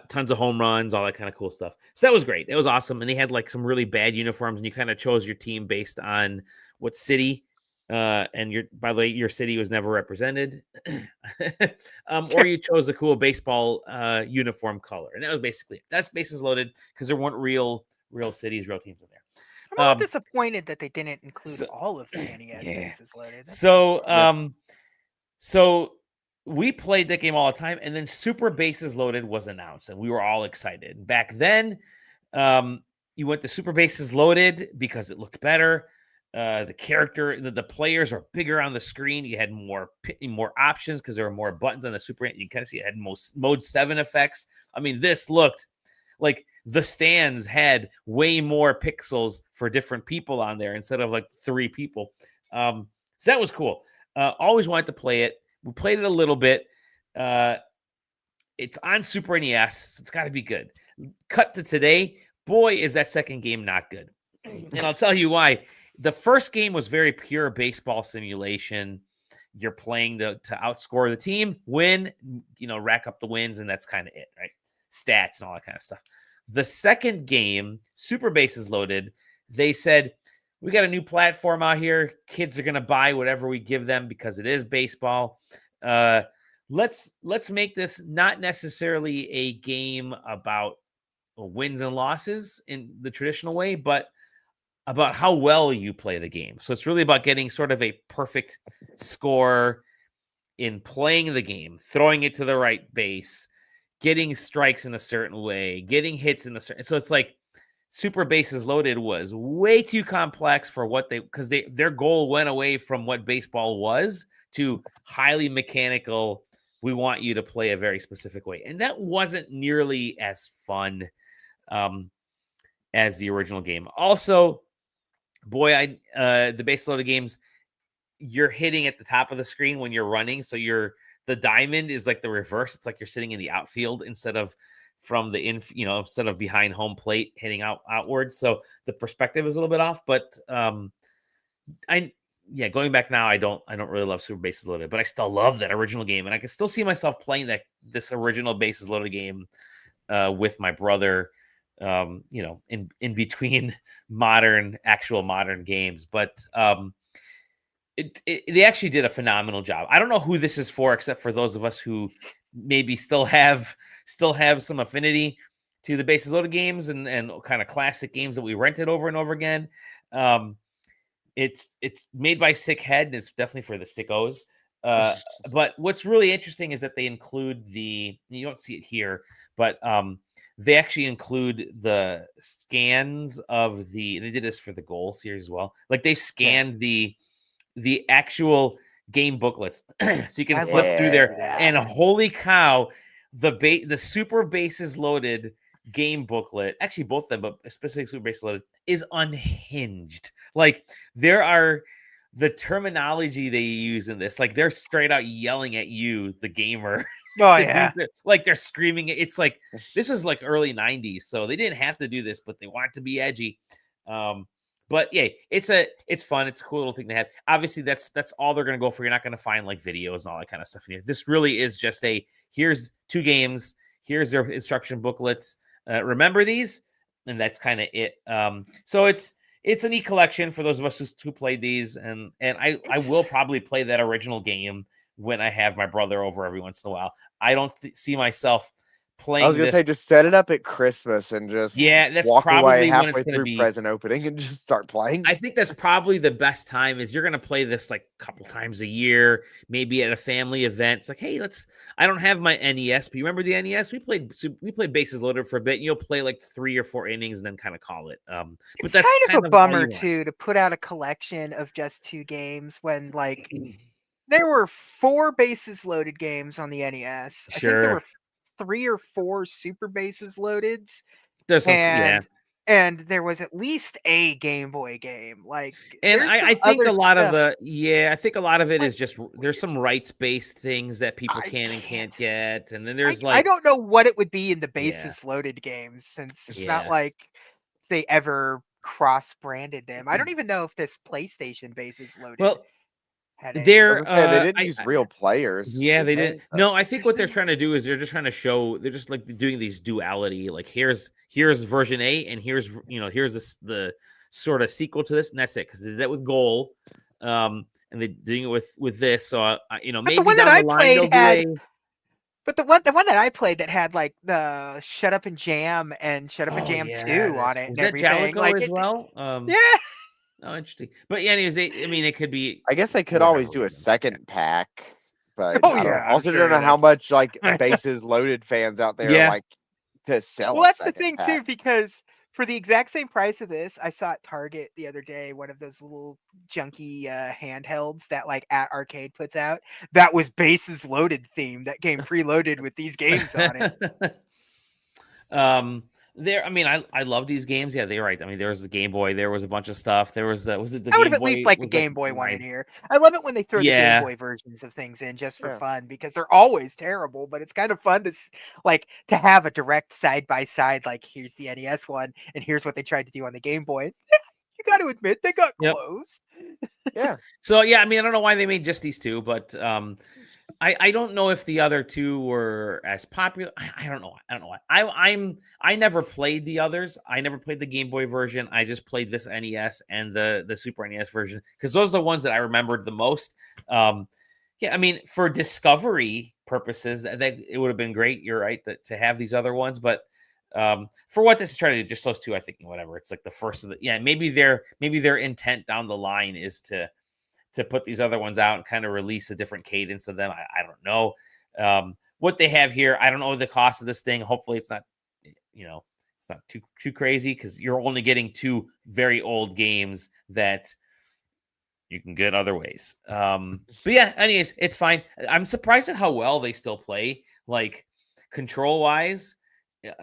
Tons of home runs, all that kind of cool stuff. So that was great. It was awesome. And they had some really bad uniforms, and you kind of chose your team based on what city. And by the way, your city was never represented, or you chose a cool baseball uniform color, and that was basically it. That's Bases Loaded because there weren't real cities, real teams in there. I'm a little disappointed that they didn't include all of the NES Bases Loaded. So we played that game all the time, and then Super Bases Loaded was announced, and we were all excited. Back then, you went to Super Bases Loaded because it looked better. The players are bigger on the screen. You had more options because there were more buttons on the Super. You kind of see it had mode 7 effects. I mean, this looked like the stands had way more pixels for different people on there instead of 3 people. So that was cool. Always wanted to play it. We played it a little bit. It's on Super NES. It's got to be good. Cut to today. Boy, is that second game not good. And I'll tell you why. The first game was very pure baseball simulation. You're playing to outscore the team, win, rack up the wins, and that's kind of it, right? Stats and all that kind of stuff. The second game, Super Bases Loaded, they said, we got a new platform out here. Kids are going to buy whatever we give them because it is baseball. Let's make this not necessarily a game about wins and losses in the traditional way, but about how well you play the game. So it's really about getting sort of a perfect score in playing the game, throwing it to the right base, getting strikes in a certain way, getting hits in a certain. So it's like super bases loaded was way too complex for what because their goal went away from what baseball was to highly mechanical. We want you to play a very specific way, and that wasn't nearly as fun as the original game. Also, boy, the base loaded games, you're hitting at the top of the screen when you're running, so the diamond is like the reverse. It's like you're sitting in the outfield instead of from the instead of behind home plate hitting outwards. So the perspective is a little bit off. But going back now, I don't really love Super Bases Loaded, but I still love that original game, and I can still see myself playing this original Bases Loaded game with my brother. In between actual modern games, but they actually did a phenomenal job. I don't know who this is for, except for those of us who maybe still have some affinity to the bases loaded games and kind of classic games that we rented over and over again. It's made by Sick Head, and it's definitely for the sickos. But what's really interesting is that they include you don't see it here, but they actually include the scans of they did this for the Goal series as well. Like they scanned the actual game booklets, so you can flip through there. And holy cow, the Super Bases Loaded game booklet, actually both of them, but especially Super Bases Loaded, is unhinged. Like the terminology they use in this, like they're straight out yelling at you, the gamer. Oh yeah, like they're screaming. It's like this is like early 90s, so they didn't have to do this, but they want to be edgy. But yeah, it's fun. It's a cool little thing to have. Obviously, that's all they're going to go for. You're not going to find like videos and all that kind of stuff in here. This really is just here's 2 games. Here's their instruction booklets. Remember these, and that's kind of it. So it's a neat collection for those of us who played these, and I will probably play that original game when I have my brother over every once in a while. I don't see myself playing. I was gonna say just set it up at Christmas and just that's walk probably away when it's halfway gonna through be present opening and just start playing. I think that's probably the best time is you're gonna play this like a couple times a year, maybe at a family event. It's like, hey, I don't have my NES, but you remember the NES? We played Bases Loaded for a bit, and you'll play like 3 or 4 innings and then kind of call it. But it's that's kind of a bummer too to put out a collection of just 2 games when like there were 4 Bases Loaded games on the NES. Sure. I think there were 3 or 4 Super Bases Loadeds. There's some, and there was at least a Game Boy game. Like, and I think a lot stuff. of I think a lot of it is just there's some rights based things that people can and can't get, and then there's I don't know what it would be in the Bases Loaded games since it's not like they ever cross branded them. I don't even know if this PlayStation Bases Loaded. They didn't use real players. Yeah, they did. No, I think what they're trying to do is they're just trying to show. They're just like doing these duality. Like here's version A, and here's the sort of sequel to this, and that's it. Because they did that with Goal, and they're doing it with this. So maybe the one down that the I line played had. But the one that I played that had like the Shut Up and Jam and Shut Up and Jam 2 on it and everything. Jalico like as well? Yeah. Oh, interesting. But yeah, anyways, it could be. I guess they could always do a second pack, but I also don't know how much like Bases Loaded fans out there like to sell. Well, that's the thing too, because for the exact same price of this, I saw at Target the other day one of those little junky handhelds that like At Arcade puts out. That was Bases Loaded themed. That came preloaded with these games on it. I love these games. Yeah, they're right. I mean, there was the Game Boy. There was a bunch of stuff. There was I would have at least like the Game Boy one in here. I love it when they throw the Game Boy versions of things in just for fun because they're always terrible, but it's kind of fun to have a direct side by side. Like here's the NES one, and here's what they tried to do on the Game Boy. You got to admit they got close. Yeah. So I don't know why they made just these 2, but I don't know if the other 2 were as popular. I don't know. I never played the others. I never played the Game Boy version. I just played this NES and the Super NES version because those are the ones that I remembered the most. For discovery purposes, that it would have been great. You're right to have these other ones, but For what this is trying to do, just those two, I think, whatever. It's like the first of the, maybe their intent down the line is to put these other ones out and kind of release a different cadence of them. I don't know. What they have here, I don't know the cost of this thing. Hopefully it's not, it's not too crazy, because you're only getting 2 very old games that you can get other ways. But yeah, anyways, it's fine. I'm surprised at how well they still play. Like, control wise,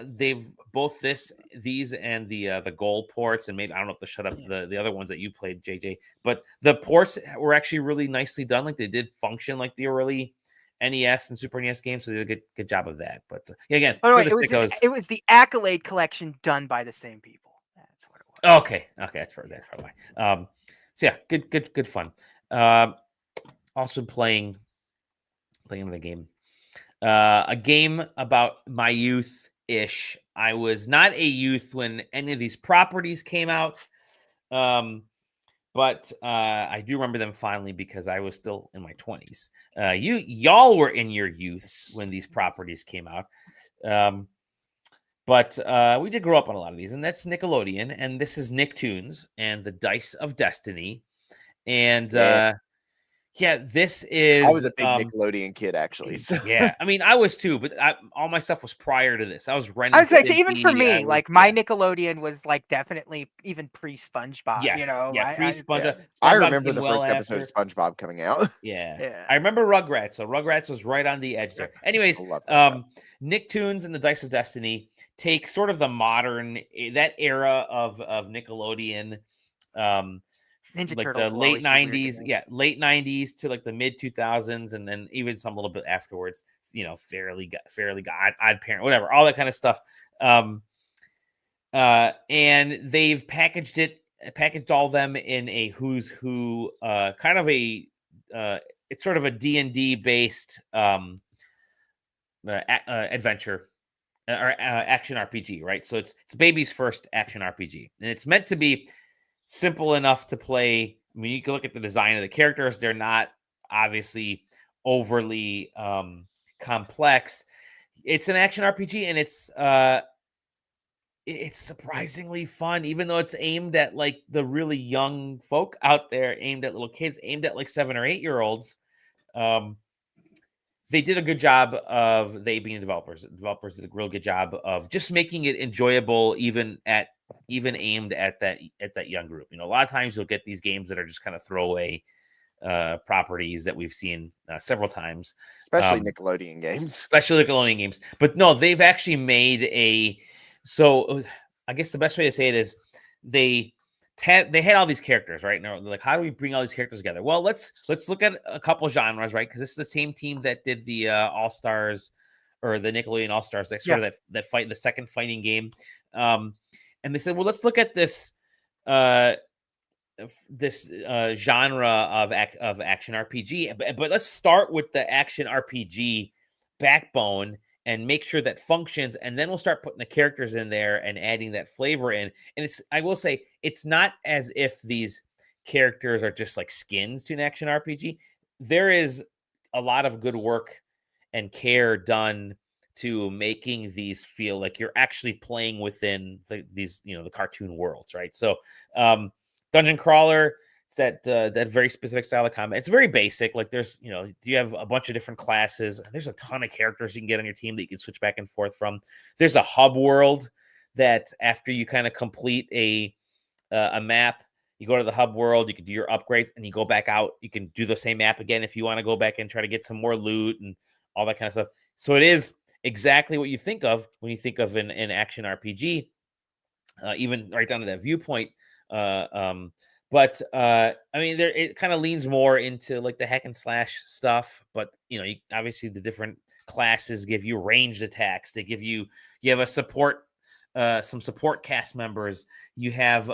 they've both these and the goal ports, and maybe I don't know if to shut up the other ones that you played, JJ, but the ports were actually really nicely done. Like, they did function like the early NES and Super NES games, so they did a good job of that. But again, it was the Accolade collection done by the same people. That's what it was. Okay, that's probably why. So yeah, good fun. Also playing the game. A game about my youth-ish. I was not a youth when any of these properties came out, but I do remember them fondly because I was still in my 20s. Y'all were in your youths when these properties came out. But we did grow up on a lot of these, and that's Nickelodeon, and this is Nicktoons and the Dice of Destiny. And this is... I was a big Nickelodeon kid, actually. So. Yeah, I mean, I was too, but all my stuff was prior to this. I was renting. I was like, even for me, my Nickelodeon was like definitely even pre-SpongeBob. Yes, pre-SpongeBob. I remember the first episode of SpongeBob coming out. Yeah. I remember Rugrats. So Rugrats was right on the edge there. Anyways, Nicktoons and the Dice of Destiny take sort of the modern, that era of Nickelodeon. Ninja like Turtles the late 90s to like the mid 2000s, and then even some a little bit afterwards, fairly Odd Parent, whatever, all that kind of stuff. And they've packaged all of them in a who's who, kind of a it's sort of a D&D based adventure or action RPG, right? So it's baby's first action RPG, and it's meant to be simple enough to play. I mean, you can look at the design of the characters. They're not obviously overly complex. It's an action RPG, and it's surprisingly fun, even though it's aimed at like the really young folk out there, aimed at little kids, aimed at like 7 or 8 year olds. They did a good job of, they being developers. The developers did a real good job of just making it enjoyable, even aimed at that young group. A lot of times you'll get these games that are just kind of throwaway properties that we've seen several times, especially Nickelodeon games. But no, they've actually made so I guess the best way to say it is they had all these characters, right? Now, like, how do we bring all these characters together? Well, let's look at a couple genres, right? Because this is the same team that did the All-Stars, or the Nickelodeon All-Stars, that fight, the second fighting game. And they said, well, let's look at this genre of action RPG, but let's start with the action RPG backbone and make sure that functions, and then we'll start putting the characters in there and adding that flavor in. And I will say, it's not as if these characters are just like skins to an action RPG. There is a lot of good work and care done to making these feel like you're actually playing within the cartoon worlds, right? So dungeon crawler, it's that very specific style of combat. It's very basic. Like, there's you have a bunch of different classes. There's a ton of characters you can get on your team that you can switch back and forth from. There's a hub world that after you kind of complete a map, you go to the hub world, you can do your upgrades, and you go back out. You can do the same map again if you want to go back and try to get some more loot and all that kind of stuff. So it is exactly what you think of when you think of an action RPG, even right down to that viewpoint. But I mean, it kind of leans more into like the hack and slash stuff. But obviously the different classes give you ranged attacks. They give you have a support, some support cast members. You have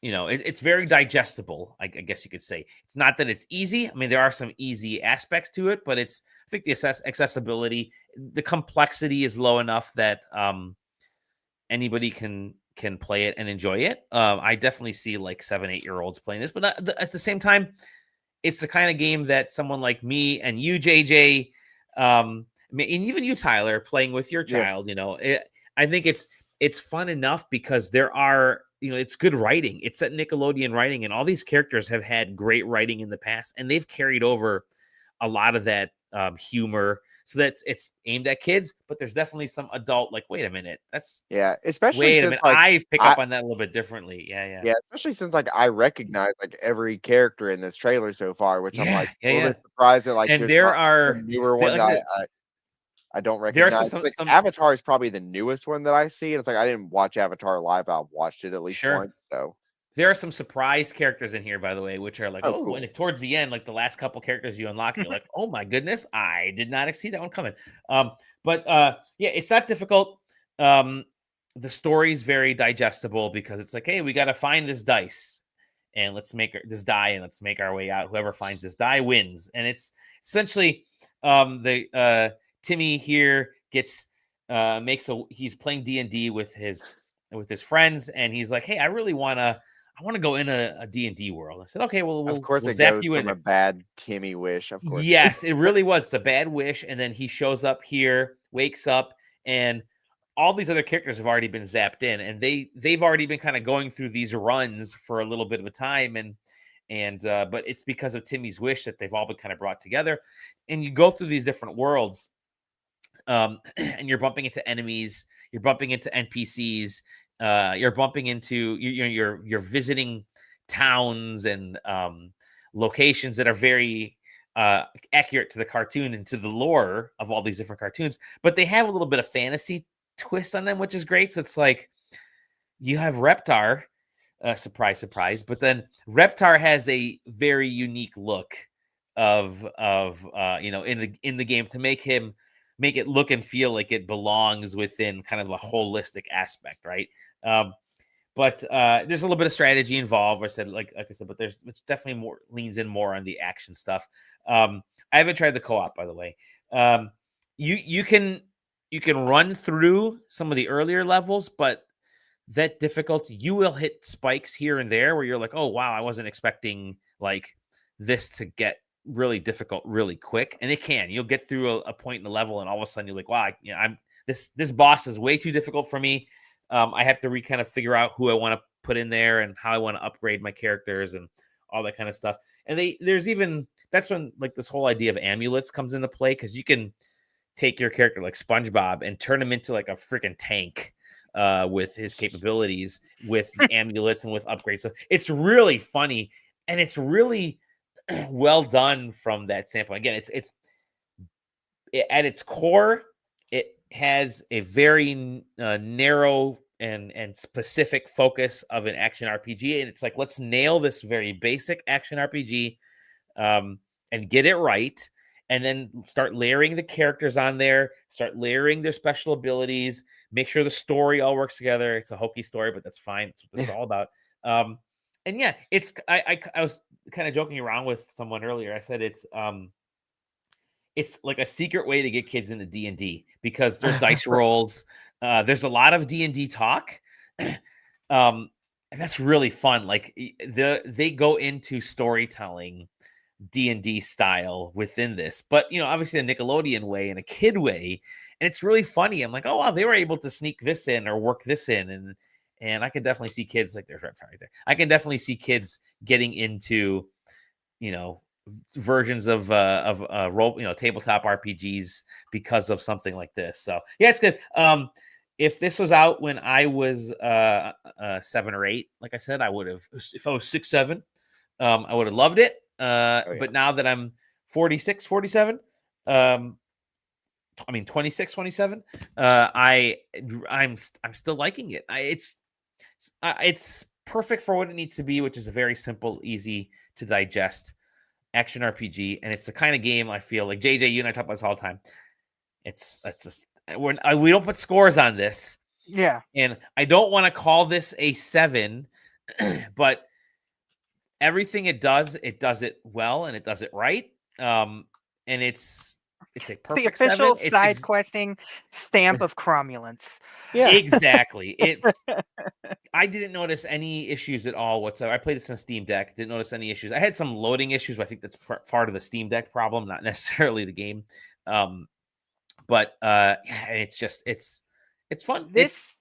it's very digestible, I guess you could say. It's not that it's easy. I mean, there are some easy aspects to it, but I think the accessibility, the complexity is low enough that anybody can play it and enjoy it. I definitely see like 7-8 year olds playing this, but at the same time, it's the kind of game that someone like me and you, JJ, and even you, Tyler, playing with your child, I think it's fun enough because there are, it's good writing. It's at Nickelodeon writing, and all these characters have had great writing in the past, and they've carried over a lot of that humor. So it's aimed at kids, but there's definitely some adult, like, wait a minute, especially wait a since minute, like I pick up on that a little bit differently. Yeah. yeah, especially since like I recognize like every character in this trailer so far, which I'm like a little bit surprised that like And there's there not a are, newer one like I that said, I don't there are recognize. some Like Avatar is probably the newest one that I see, and it's like I didn't watch Avatar live. I've watched it at least sure. once. So There are some surprise characters in here, by the way, which are like, cool. and towards the end, like the last couple characters you unlock, and you're like, oh my goodness, I did not see that one coming. Yeah, it's not difficult. The story's very digestible because it's like, hey, we got to find this dice, and let's make this die, and let's make our way out. Whoever finds this die wins, and it's essentially Timmy here gets he's playing D&D with his friends, and he's like, hey, I want to go in a D&D world. I said, okay, well, of course we'll it zap goes you in from there. a bad Timmy wish. Of course, Yes, it really was. It's a bad wish, and then he shows up here, wakes up, and all these other characters have already been zapped in, and they've already been kind of going through these runs for a little bit of a time, but it's because of Timmy's wish that they've all been kind of brought together, and you go through these different worlds, and you're bumping into enemies, you're bumping into NPCs, you're bumping into you're visiting towns and locations that are very accurate to the cartoon and to the lore of all these different cartoons, but they have a little bit of fantasy twist on them, which is great. So it's like you have Reptar, surprise, but then Reptar has a very unique look of in the game to make it look and feel like it belongs within kind of a holistic aspect, right? But there's a little bit of strategy involved. Like I said, but it's definitely leans in more on the action stuff. I haven't tried the co-op, by the way. You can run through some of the earlier levels, but that difficulty, you will hit spikes here and there where you're like, oh wow, I wasn't expecting like this to get really difficult really quick, and it can. You'll get through a point in the level, and all of a sudden you're like, wow, this boss is way too difficult for me. I have to kind of figure out who I want to put in there and how I want to upgrade my characters and all that kind of stuff. And that's when like this whole idea of amulets comes into play, because you can take your character like SpongeBob and turn him into like a freaking tank with his capabilities, with amulets and with upgrades. So it's really funny, and it's really well done from that standpoint. Again, it's at its core, it has a very narrow and specific focus of an action RPG, and it's like, let's nail this very basic action RPG and get it right, and then start layering the characters on there, start layering their special abilities, make sure the story all works together. It's a hokey story, but that's fine. That's what it's all about. And yeah, I was kind of joking around with someone earlier. I said it's like a secret way to get kids into D&D, because there's dice rolls. There's a lot of D&D talk. And that's really fun. Like they go into storytelling D&D style within this, but obviously a Nickelodeon way and a kid way, and it's really funny. I'm like, oh wow, they were able to sneak this in or work this in, and I can definitely see kids, like, there's Reptar right there. I can definitely see kids getting into versions of role, tabletop RPGs because of something like this. So yeah, it's good. If this was out when I was 7 or 8, like I said, I would have. If I was 6, 7, I would have loved it. But now that I'm 46, 47, I mean 26, 27, I'm still liking it. It's perfect for what it needs to be, which is a very simple, easy to digest action RPG, and it's the kind of game I feel like, JJ, you and I talk about this all the time. It's just, we don't put scores on this. Yeah. And I don't want to call this a 7, but everything it does it well, and it does it right. And it's a perfect the official 7. SideQuesting stamp of cromulence. yeah, Exactly. I didn't notice any issues at all whatsoever. I played this on a Steam Deck. Didn't notice any issues. I had some loading issues, but I think that's part of the Steam Deck problem, not necessarily the game. But yeah, it's It's fun. This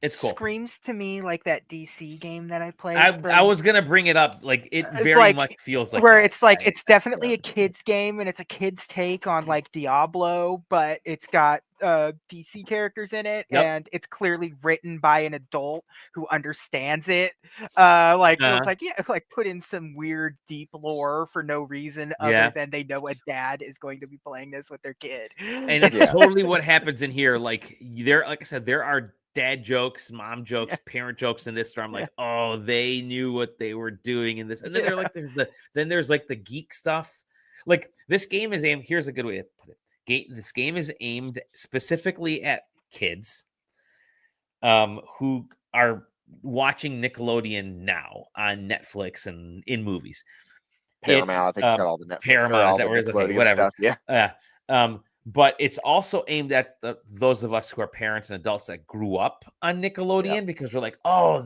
It's cool. screams to me like that DC game that I played. I was gonna bring it up. Like it It's very like much feels like where that. it's like it's definitely a kid's game and it's a kid's take on like Diablo, but it's got DC characters in it, Yep. and it's clearly written by an adult who understands it. Like it was like, yeah, like put in some weird deep lore for no reason other than they know a dad is going to be playing this with their kid. And it's totally what happens in here. Like like I said, there are dad jokes, mom jokes, parent jokes in this where I'm like, oh, they knew what they were doing in this. And then they're like, there's like the geek stuff. Like this game is aimed. Here's a good way to put it. This game is aimed specifically at kids who are watching Nickelodeon now on Netflix and in movies. Paramount, I think it's got all the Netflix. Paramount, is that where it is? Okay, whatever. Stuff, yeah. But it's also aimed at those of us who are parents and adults that grew up on Nickelodeon because we're like, oh,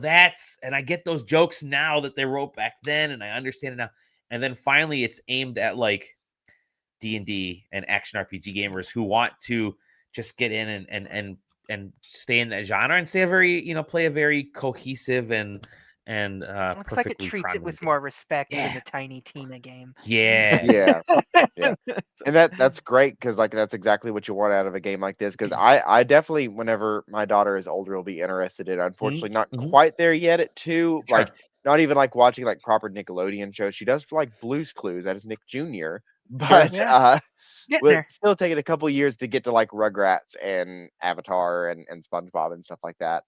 and I get those jokes now that they wrote back then, and I understand it now. And then finally, it's aimed at like D&D and action RPG gamers who want to just get in and stay in that genre and play a very cohesive and looks like it treats it with more respect than the Tiny Tina game. Yeah. And that's great because like that's exactly what you want out of a game like this. Because I definitely, whenever my daughter is older, will be interested in. Unfortunately, not quite there yet at 2. Sure. Like not even like watching like proper Nickelodeon shows. She does like Blue's Clues. That is Nick Jr. But we're still taking a couple years to get to like Rugrats and Avatar and SpongeBob and stuff like that.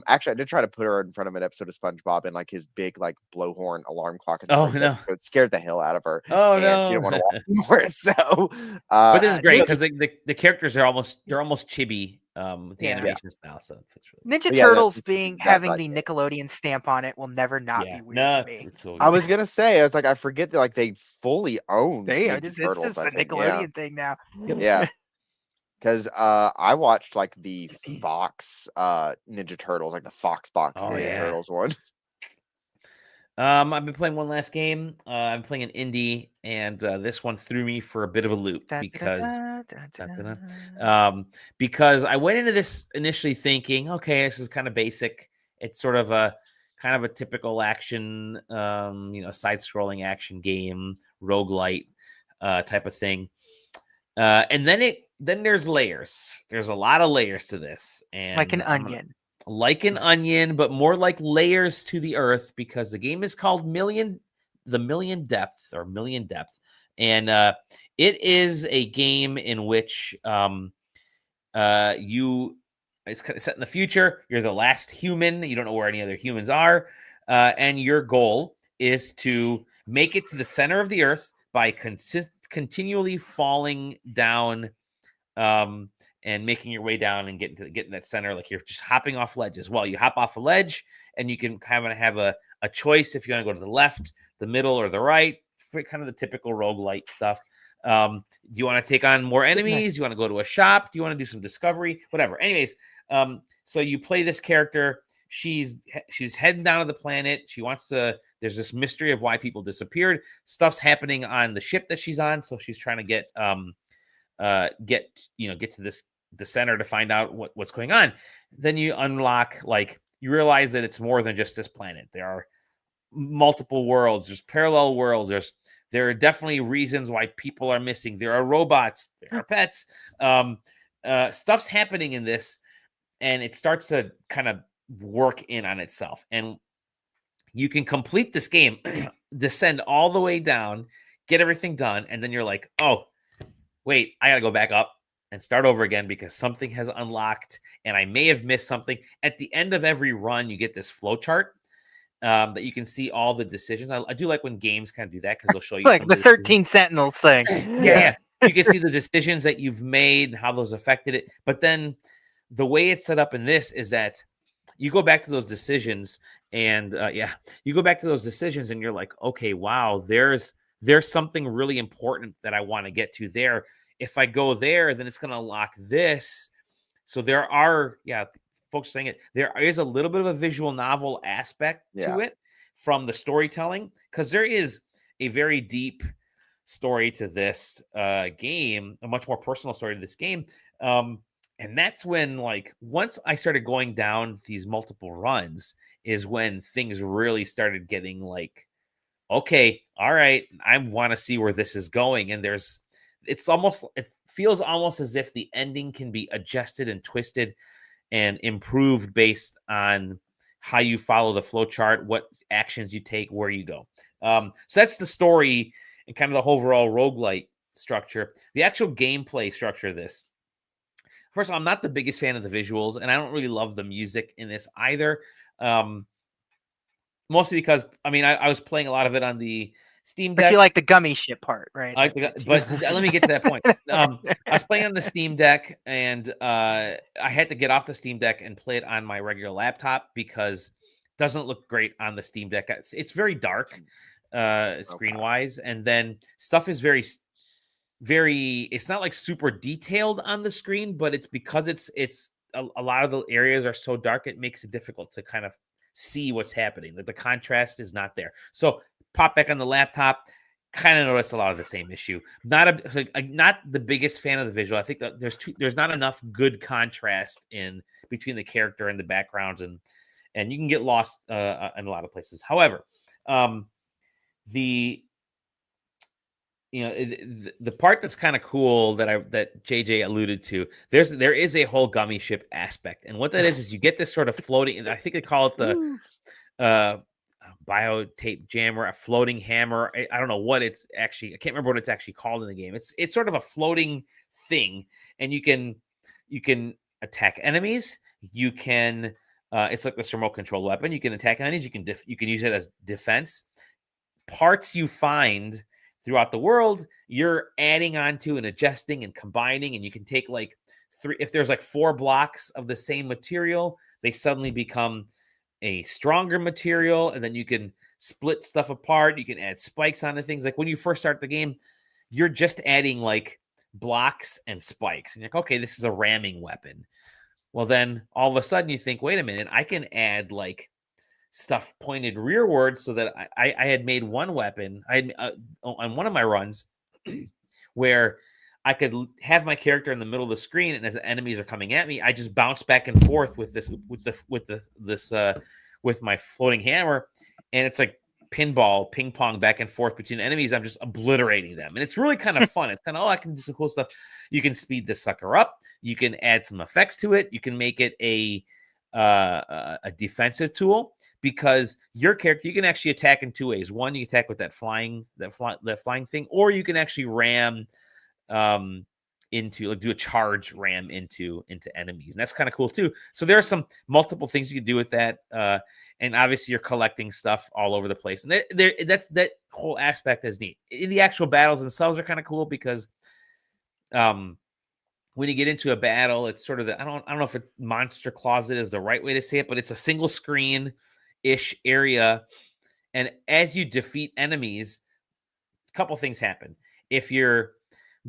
Actually, I did try to put her in front of an episode of SpongeBob and like his big like blowhorn alarm clock. It scared the hell out of her. Oh and no, she didn't want to watch more. So, but this is great because the characters are almost chibi. The animation style, so it's really Ninja Turtles having the Nickelodeon stamp on it will never not be weird to me. Cool. I was gonna say, it's like I forget that like they fully own. It's just a Nickelodeon thing now. Yeah. Because I watched like the Fox Ninja Turtles, like the Fox Box Ninja Turtles one. I've been playing one last game. I'm playing an indie, and this one threw me for a bit of a loop because I went into this initially thinking, okay, this is kind of basic. It's sort of a kind of a typical action, side-scrolling action game, roguelite type of thing. And then there's layers. There's a lot of layers to this, and like an onion. Like an onion, but more like layers to the earth because the game is called Million Depth. And it is a game in which it's kind of set in the future. You're the last human. You don't know where any other humans are. And your goal is to make it to the center of the earth by continually falling down and making your way down and getting to that center. Like you're just hopping off ledges. Well, you hop off a ledge and you can kind of have a choice if you want to go to the left, the middle, or the right, kind of the typical roguelite stuff. Do you want to take on more enemies? Do you want to go to a shop? Do you want to do some discovery? Whatever. Anyways, so you play this character. She's heading down to the planet. She wants to. There's this mystery of why people disappeared. Stuff's happening on the ship that she's on, so she's trying to get to the center to find out what's going on. Then you unlock, like, you realize that it's more than just this planet. There are multiple worlds. There's parallel worlds. There are definitely reasons why people are missing. There are robots. There are pets. Stuff's happening in this, and it starts to kind of work in on itself. And you can complete this game, descend all the way down, get everything done, and then you're like, oh, wait, I got to go back up and start over again because something has unlocked and I may have missed something. At the end of every run, you get this flow chart that you can see all the decisions. I do like when games kind of do that because they'll show you like the 13 Sentinels thing. Yeah. You can see the decisions that you've made and how those affected it. But then the way it's set up in this is that you go back to those decisions and you go back to those decisions and you're like, okay, wow, there's something really important that I want to get to there. If I go there, then it's going to unlock this. So there are, folks saying it, there is a little bit of a visual novel aspect to it from the storytelling, because there is a very deep story to this game, a much more personal story to this game. And that's when, like, once I started going down these multiple runs is when things really started getting like, okay, all right, I want to see where this is going. And it feels almost as if the ending can be adjusted and twisted and improved based on how you follow the flow chart, what actions you take, where you go. So that's the story and kind of the overall roguelite structure. The actual gameplay structure of this. First of all, I'm not the biggest fan of the visuals, and I don't really love the music in this either. Mostly because, I mean, I was playing a lot of it on the Steam Deck. But you like the gummy shit part, right? But let me get to that point. I was playing on the Steam Deck, and I had to get off the Steam Deck and play it on my regular laptop because it doesn't look great on the Steam Deck. It's very dark screen-wise, and then stuff is very, it's not like super detailed on the screen, but it's because it's a lot of the areas are so dark, it makes it difficult to kind of see what's happening. Like the contrast is not there. So pop back on the laptop, kind of noticed a lot of the same issue. Not the biggest fan of the visual. I think that there's not enough good contrast in between the character and the backgrounds, and you can get lost in a lot of places. However, the part that's kind of cool that JJ alluded to, there is a whole gummy ship aspect, and what that is you get this sort of floating, and I think they call it the biotape jammer, a floating hammer. I don't know what it's actually. I can't remember what it's actually called in the game. It's sort of a floating thing, and you can attack enemies. You can it's like this remote control weapon. You can attack enemies. You can use it as defense. Parts you find throughout the world, you're adding on to and adjusting and combining, and you can take like if there's like 4 blocks of the same material, they suddenly become a stronger material, and then you can split stuff apart. You can add spikes onto things. Like when you first start the game, you're just adding like blocks and spikes, and you're like, okay, this is a ramming weapon. Well, then all of a sudden you think, wait a minute, I can add like stuff pointed rearward, so that I had made one weapon on one of my runs where I could have my character in the middle of the screen, and as enemies are coming at me, I just bounce back and forth with my floating hammer, and it's like ping pong back and forth between enemies. I'm just obliterating them, and it's really kind of fun. It's kind of, I can do some cool stuff. You can speed this sucker up. You can add some effects to it. You can make it a defensive tool, because your character, you can actually attack in 2 ways. One, you attack with that flying thing, or you can actually ram into, like, do a charge ram into enemies, and that's kind of cool too. So there are some multiple things you can do with that, and obviously you're collecting stuff all over the place, and that whole aspect is neat. The actual battles themselves are kind of cool, because when you get into a battle, it's sort of I don't know if it's monster closet is the right way to say it, but it's a single screen ish area, and as you defeat enemies, a couple things happen. If you're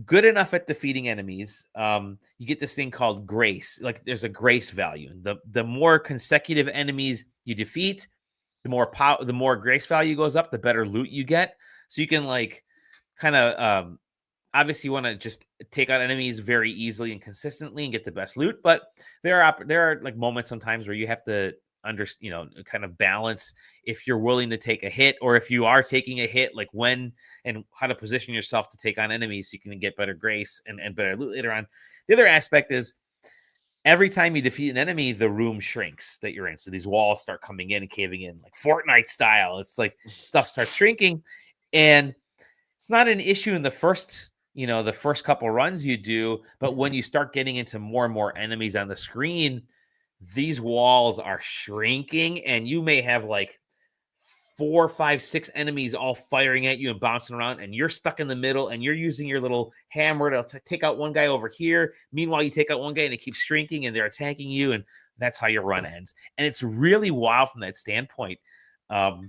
good enough at defeating enemies, you get this thing called grace. Like, there's a grace value. The more consecutive enemies you defeat, the more grace value goes up, the better loot you get. So you can like kind of obviously you want to just take out enemies very easily and consistently and get the best loot, but there are like moments sometimes where you have to kind of balance if you're willing to take a hit, or if you are taking a hit, like when and how to position yourself to take on enemies so you can get better grace and better loot later on. The other aspect is every time you defeat an enemy, the room shrinks that you're in. So these walls start coming in and caving in, like Fortnite style. It's like stuff starts shrinking, and it's not an issue in the first couple runs you do, but when you start getting into more and more enemies on the screen, these walls are shrinking, and you may have like 4, 5, 6 enemies all firing at you and bouncing around, and you're stuck in the middle, and you're using your little hammer to take out one guy over here. Meanwhile, you take out one guy and it keeps shrinking, and they're attacking you, and that's how your run ends. And it's really wild from that standpoint of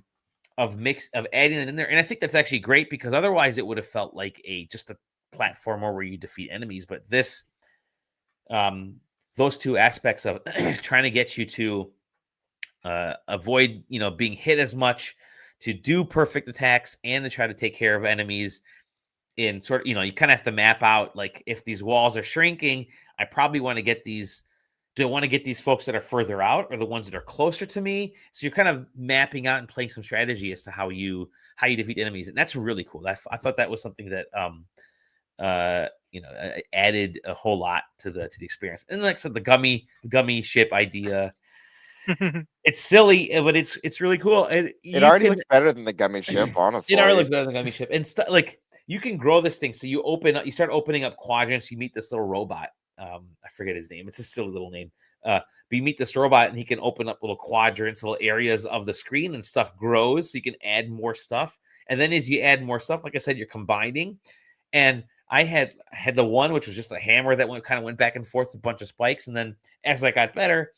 adding it in there. And I think that's actually great, because otherwise it would have felt like just a platformer where you defeat enemies. But this those two aspects of trying to get you to avoid, being hit as much, to do perfect attacks, and to try to take care of enemies in sort of, you kind of have to map out, like, if these walls are shrinking, I probably want to get these. Do I want to get these folks that are further out or the ones that are closer to me? So you're kind of mapping out and playing some strategy as to how you defeat enemies, and that's really cool. I thought that was something that added a whole lot to the experience. And like I said, the gummy ship idea. It's silly, but it's really cool. And It already looks better than the gummy ship, honestly. It already looks better than the gummy ship. And like, you can grow this thing. So you start opening up quadrants. You meet this little robot. I forget his name. It's a silly little name. But you meet this robot, and he can open up little quadrants, little areas of the screen, and stuff grows. So you can add more stuff. And then as you add more stuff, like I said, you're combining. And I had the one which was just a hammer that went back and forth, a bunch of spikes. And then as I got better,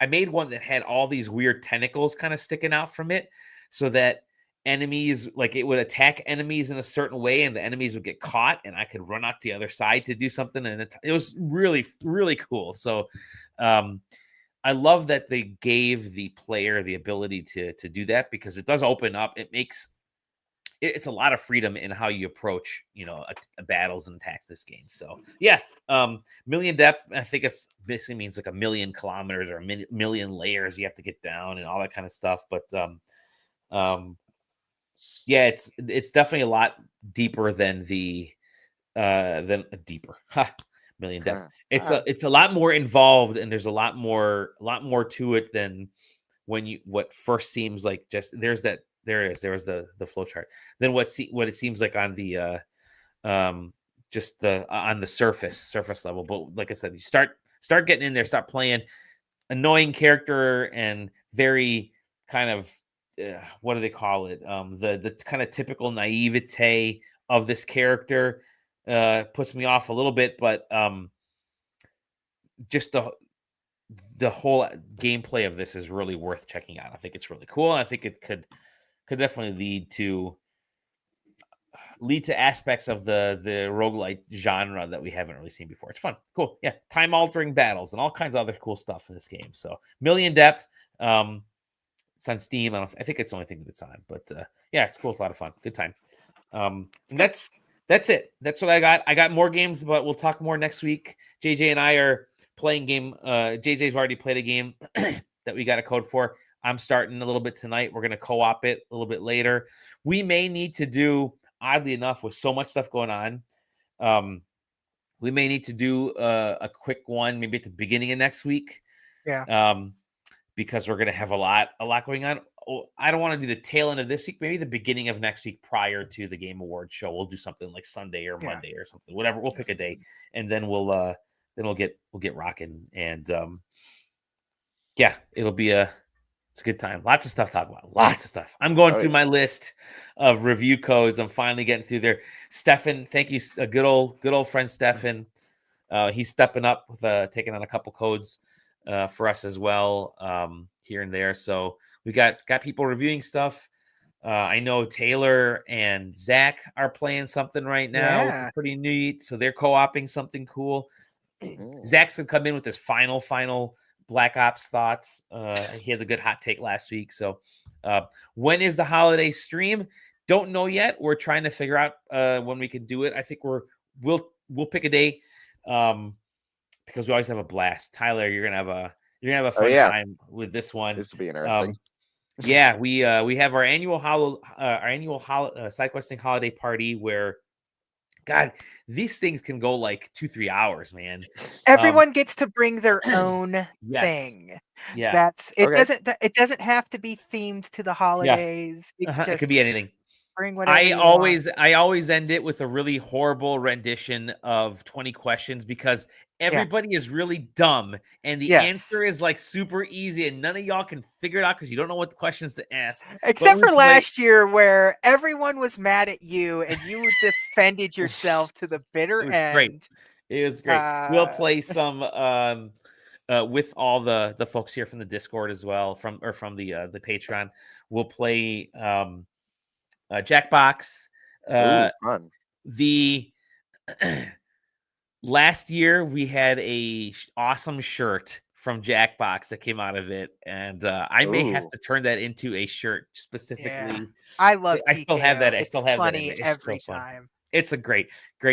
I made one that had all these weird tentacles kind of sticking out from it, so that enemies, like, it would attack enemies in a certain way, and the enemies would get caught, and I could run out the other side to do something. And it was really, really cool. So I love that they gave the player the ability to do that, because it does open up. It's a lot of freedom in how you approach, battles and attacks this game. So yeah, million depth. I think it's basically means like 1,000,000 kilometers or a million layers you have to get down and all that kind of stuff. But yeah, it's definitely a lot deeper than million depth. It's a lot more involved, and there's a lot more to it than what first seems like. Just there was the flow chart. Then what it seems like on the just on the surface level. But like I said, you start getting in there, start playing, annoying character and very kind of what do they call it? The kind of typical naivete of this character puts me off a little bit, but just the whole gameplay of this is really worth checking out. I think it's really cool. I think it could definitely lead to aspects of the roguelite genre that we haven't really seen before. It's fun. Cool. Yeah. Time altering battles and all kinds of other cool stuff in this game. So million depth. It's on Steam. I think it's the only thing that it's on, but yeah, it's cool. It's a lot of fun. Good time. And that's it. That's what I got. I got more games, but we'll talk more next week. JJ and I are playing game. JJ's already played a game that we got a code for. I'm starting a little bit tonight. We're going to co-op it a little bit later. We may need to do, oddly enough, with so much stuff going on, we may need to do a quick one maybe at the beginning of next week. Yeah. Because we're going to have a lot going on. I don't want to do the tail end of this week, maybe the beginning of next week prior to the Game Awards show. We'll do something like Sunday or Monday or something, whatever. We'll pick a day, and then we'll get rocking. And yeah, it's a good time. Lots of stuff to talk about. Lots of stuff. I'm going through my list of review codes. I'm finally getting through there. Stefan, thank you. A good old friend, Stefan. He's stepping up with taking on a couple codes for us as well, here and there. So we got people reviewing stuff. I know Taylor and Zach are playing something right now, which is pretty neat. So they're co-oping something cool. Zach's gonna come in with his final Black Ops thoughts. He had a good hot take last week. So when is the holiday stream? Don't know yet. We're trying to figure out when we can do it. I think we'll pick a day. Because we always have a blast. Tyler, you're gonna have a fun time with this one. This will be interesting. Yeah, we have our annual SideQuesting holiday party where, God, these things can go like 2-3 hours, man. Everyone gets to bring their own thing. Yeah, it doesn't have to be themed to the holidays. It could be anything. Bring whatever I always end it with a really horrible rendition of 20 questions, because everybody is really dumb and the answer is like super easy and none of y'all can figure it out because you don't know what the questions to ask. Except for last year where everyone was mad at you and you defended yourself to the bitter end. Great. It was great. We'll play some with all the folks here from the Discord as well, from the Patreon. We'll play Jackbox. Fun. The last year we had a awesome shirt from Jackbox that came out of it, and I may have to turn that into a shirt specifically. I love. I still have that. I still have funny that. It's every so fun. time. It's a great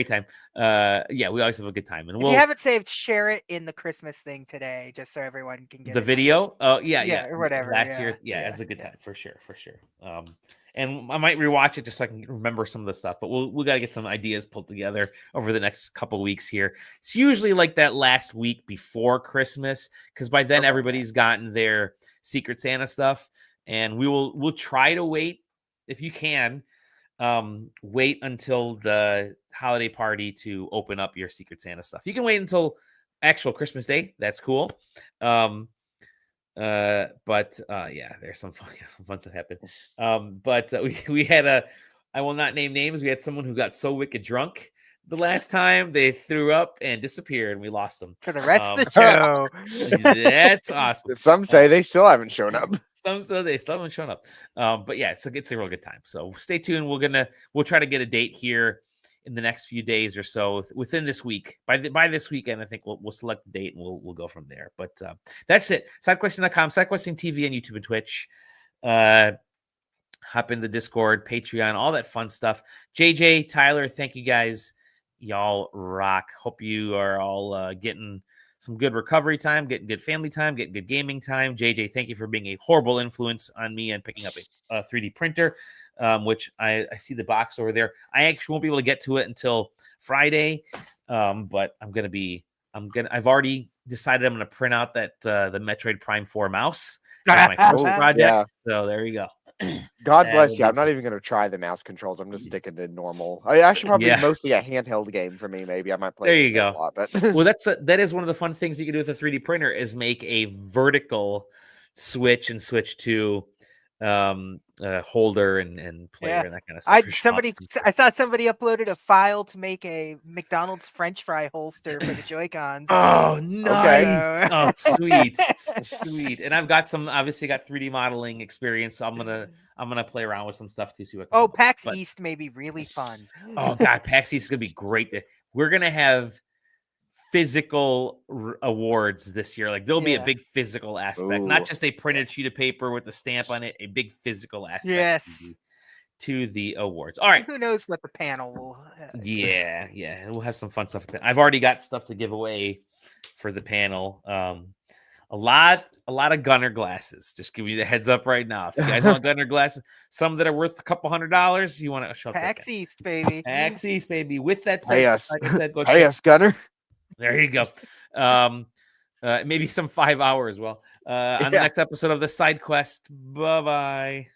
time. Yeah, we always have a good time. And If you haven't saved, share it in the Christmas thing today, just so everyone can get the it video. Oh yeah, yeah, or whatever. Last year, it's a good time for sure. And I might rewatch it just so I can remember some of the stuff. But we got to get some ideas pulled together over the next couple weeks here. It's usually like that last week before Christmas, because by then everybody's gotten their Secret Santa stuff, and we'll try to wait if you can. Wait until the holiday party to open up your Secret Santa stuff. You can wait until actual Christmas Day. That's cool. But yeah, there's some fun stuff happened. But we had I will not name names. We had someone who got so wicked drunk the last time they threw up and disappeared, and we lost them for the rest of the show. That's awesome. Some say they still haven't shown up. Some say they still haven't shown up. But yeah, it's a real good time. So stay tuned. We'll try to get a date here in the next few days or so within this week. By this weekend, I think we'll select a date and we'll go from there. But that's it. SideQuesting.com, SideQuesting TV, and YouTube and Twitch. Hop in the Discord, Patreon, all that fun stuff. JJ, Tyler, thank you guys. Y'all rock. Hope you are all getting some good recovery time, getting good family time, getting good gaming time. JJ, thank you for being a horrible influence on me and picking up a 3D printer, which I see the box over there. I actually won't be able to get to it until Friday, but I've already decided I'm going to print out that the Metroid Prime 4 mouse. That's my first project. Yeah. So there you go. God bless you. I'm not even going to try the mouse controls. I'm just sticking to normal. I should probably mostly a handheld game for me. Maybe I might play. There you go. A lot, but well, that is one of the fun things you can do with a 3D printer is make a vertical switch and switch to holder and player and that kind of stuff. I saw somebody uploaded a file to make a McDonald's French fry holster for the Joy-Cons. Oh, nice! Okay. Oh, sweet. And I've got obviously got 3D modeling experience, so I'm gonna play around with some stuff to see what. PAX East may be really fun. Oh God, PAX East is gonna be great. We're gonna have physical awards this year. Like there'll be a big physical aspect, not just a printed sheet of paper with a stamp on it, a big physical aspect to the awards. All right. Who knows what the panel will Yeah. We'll have some fun stuff. I've already got stuff to give away for the panel. A lot of Gunner glasses. Just giving you the heads up right now. If you guys want Gunner glasses, some that are worth a couple $100, you want to show up. PAX East, baby. PAX East, baby. With that said, like I said, go pay us, Gunner. There you go. Maybe some 5 hours. Well, on the next episode of the SideQuest. Bye-bye.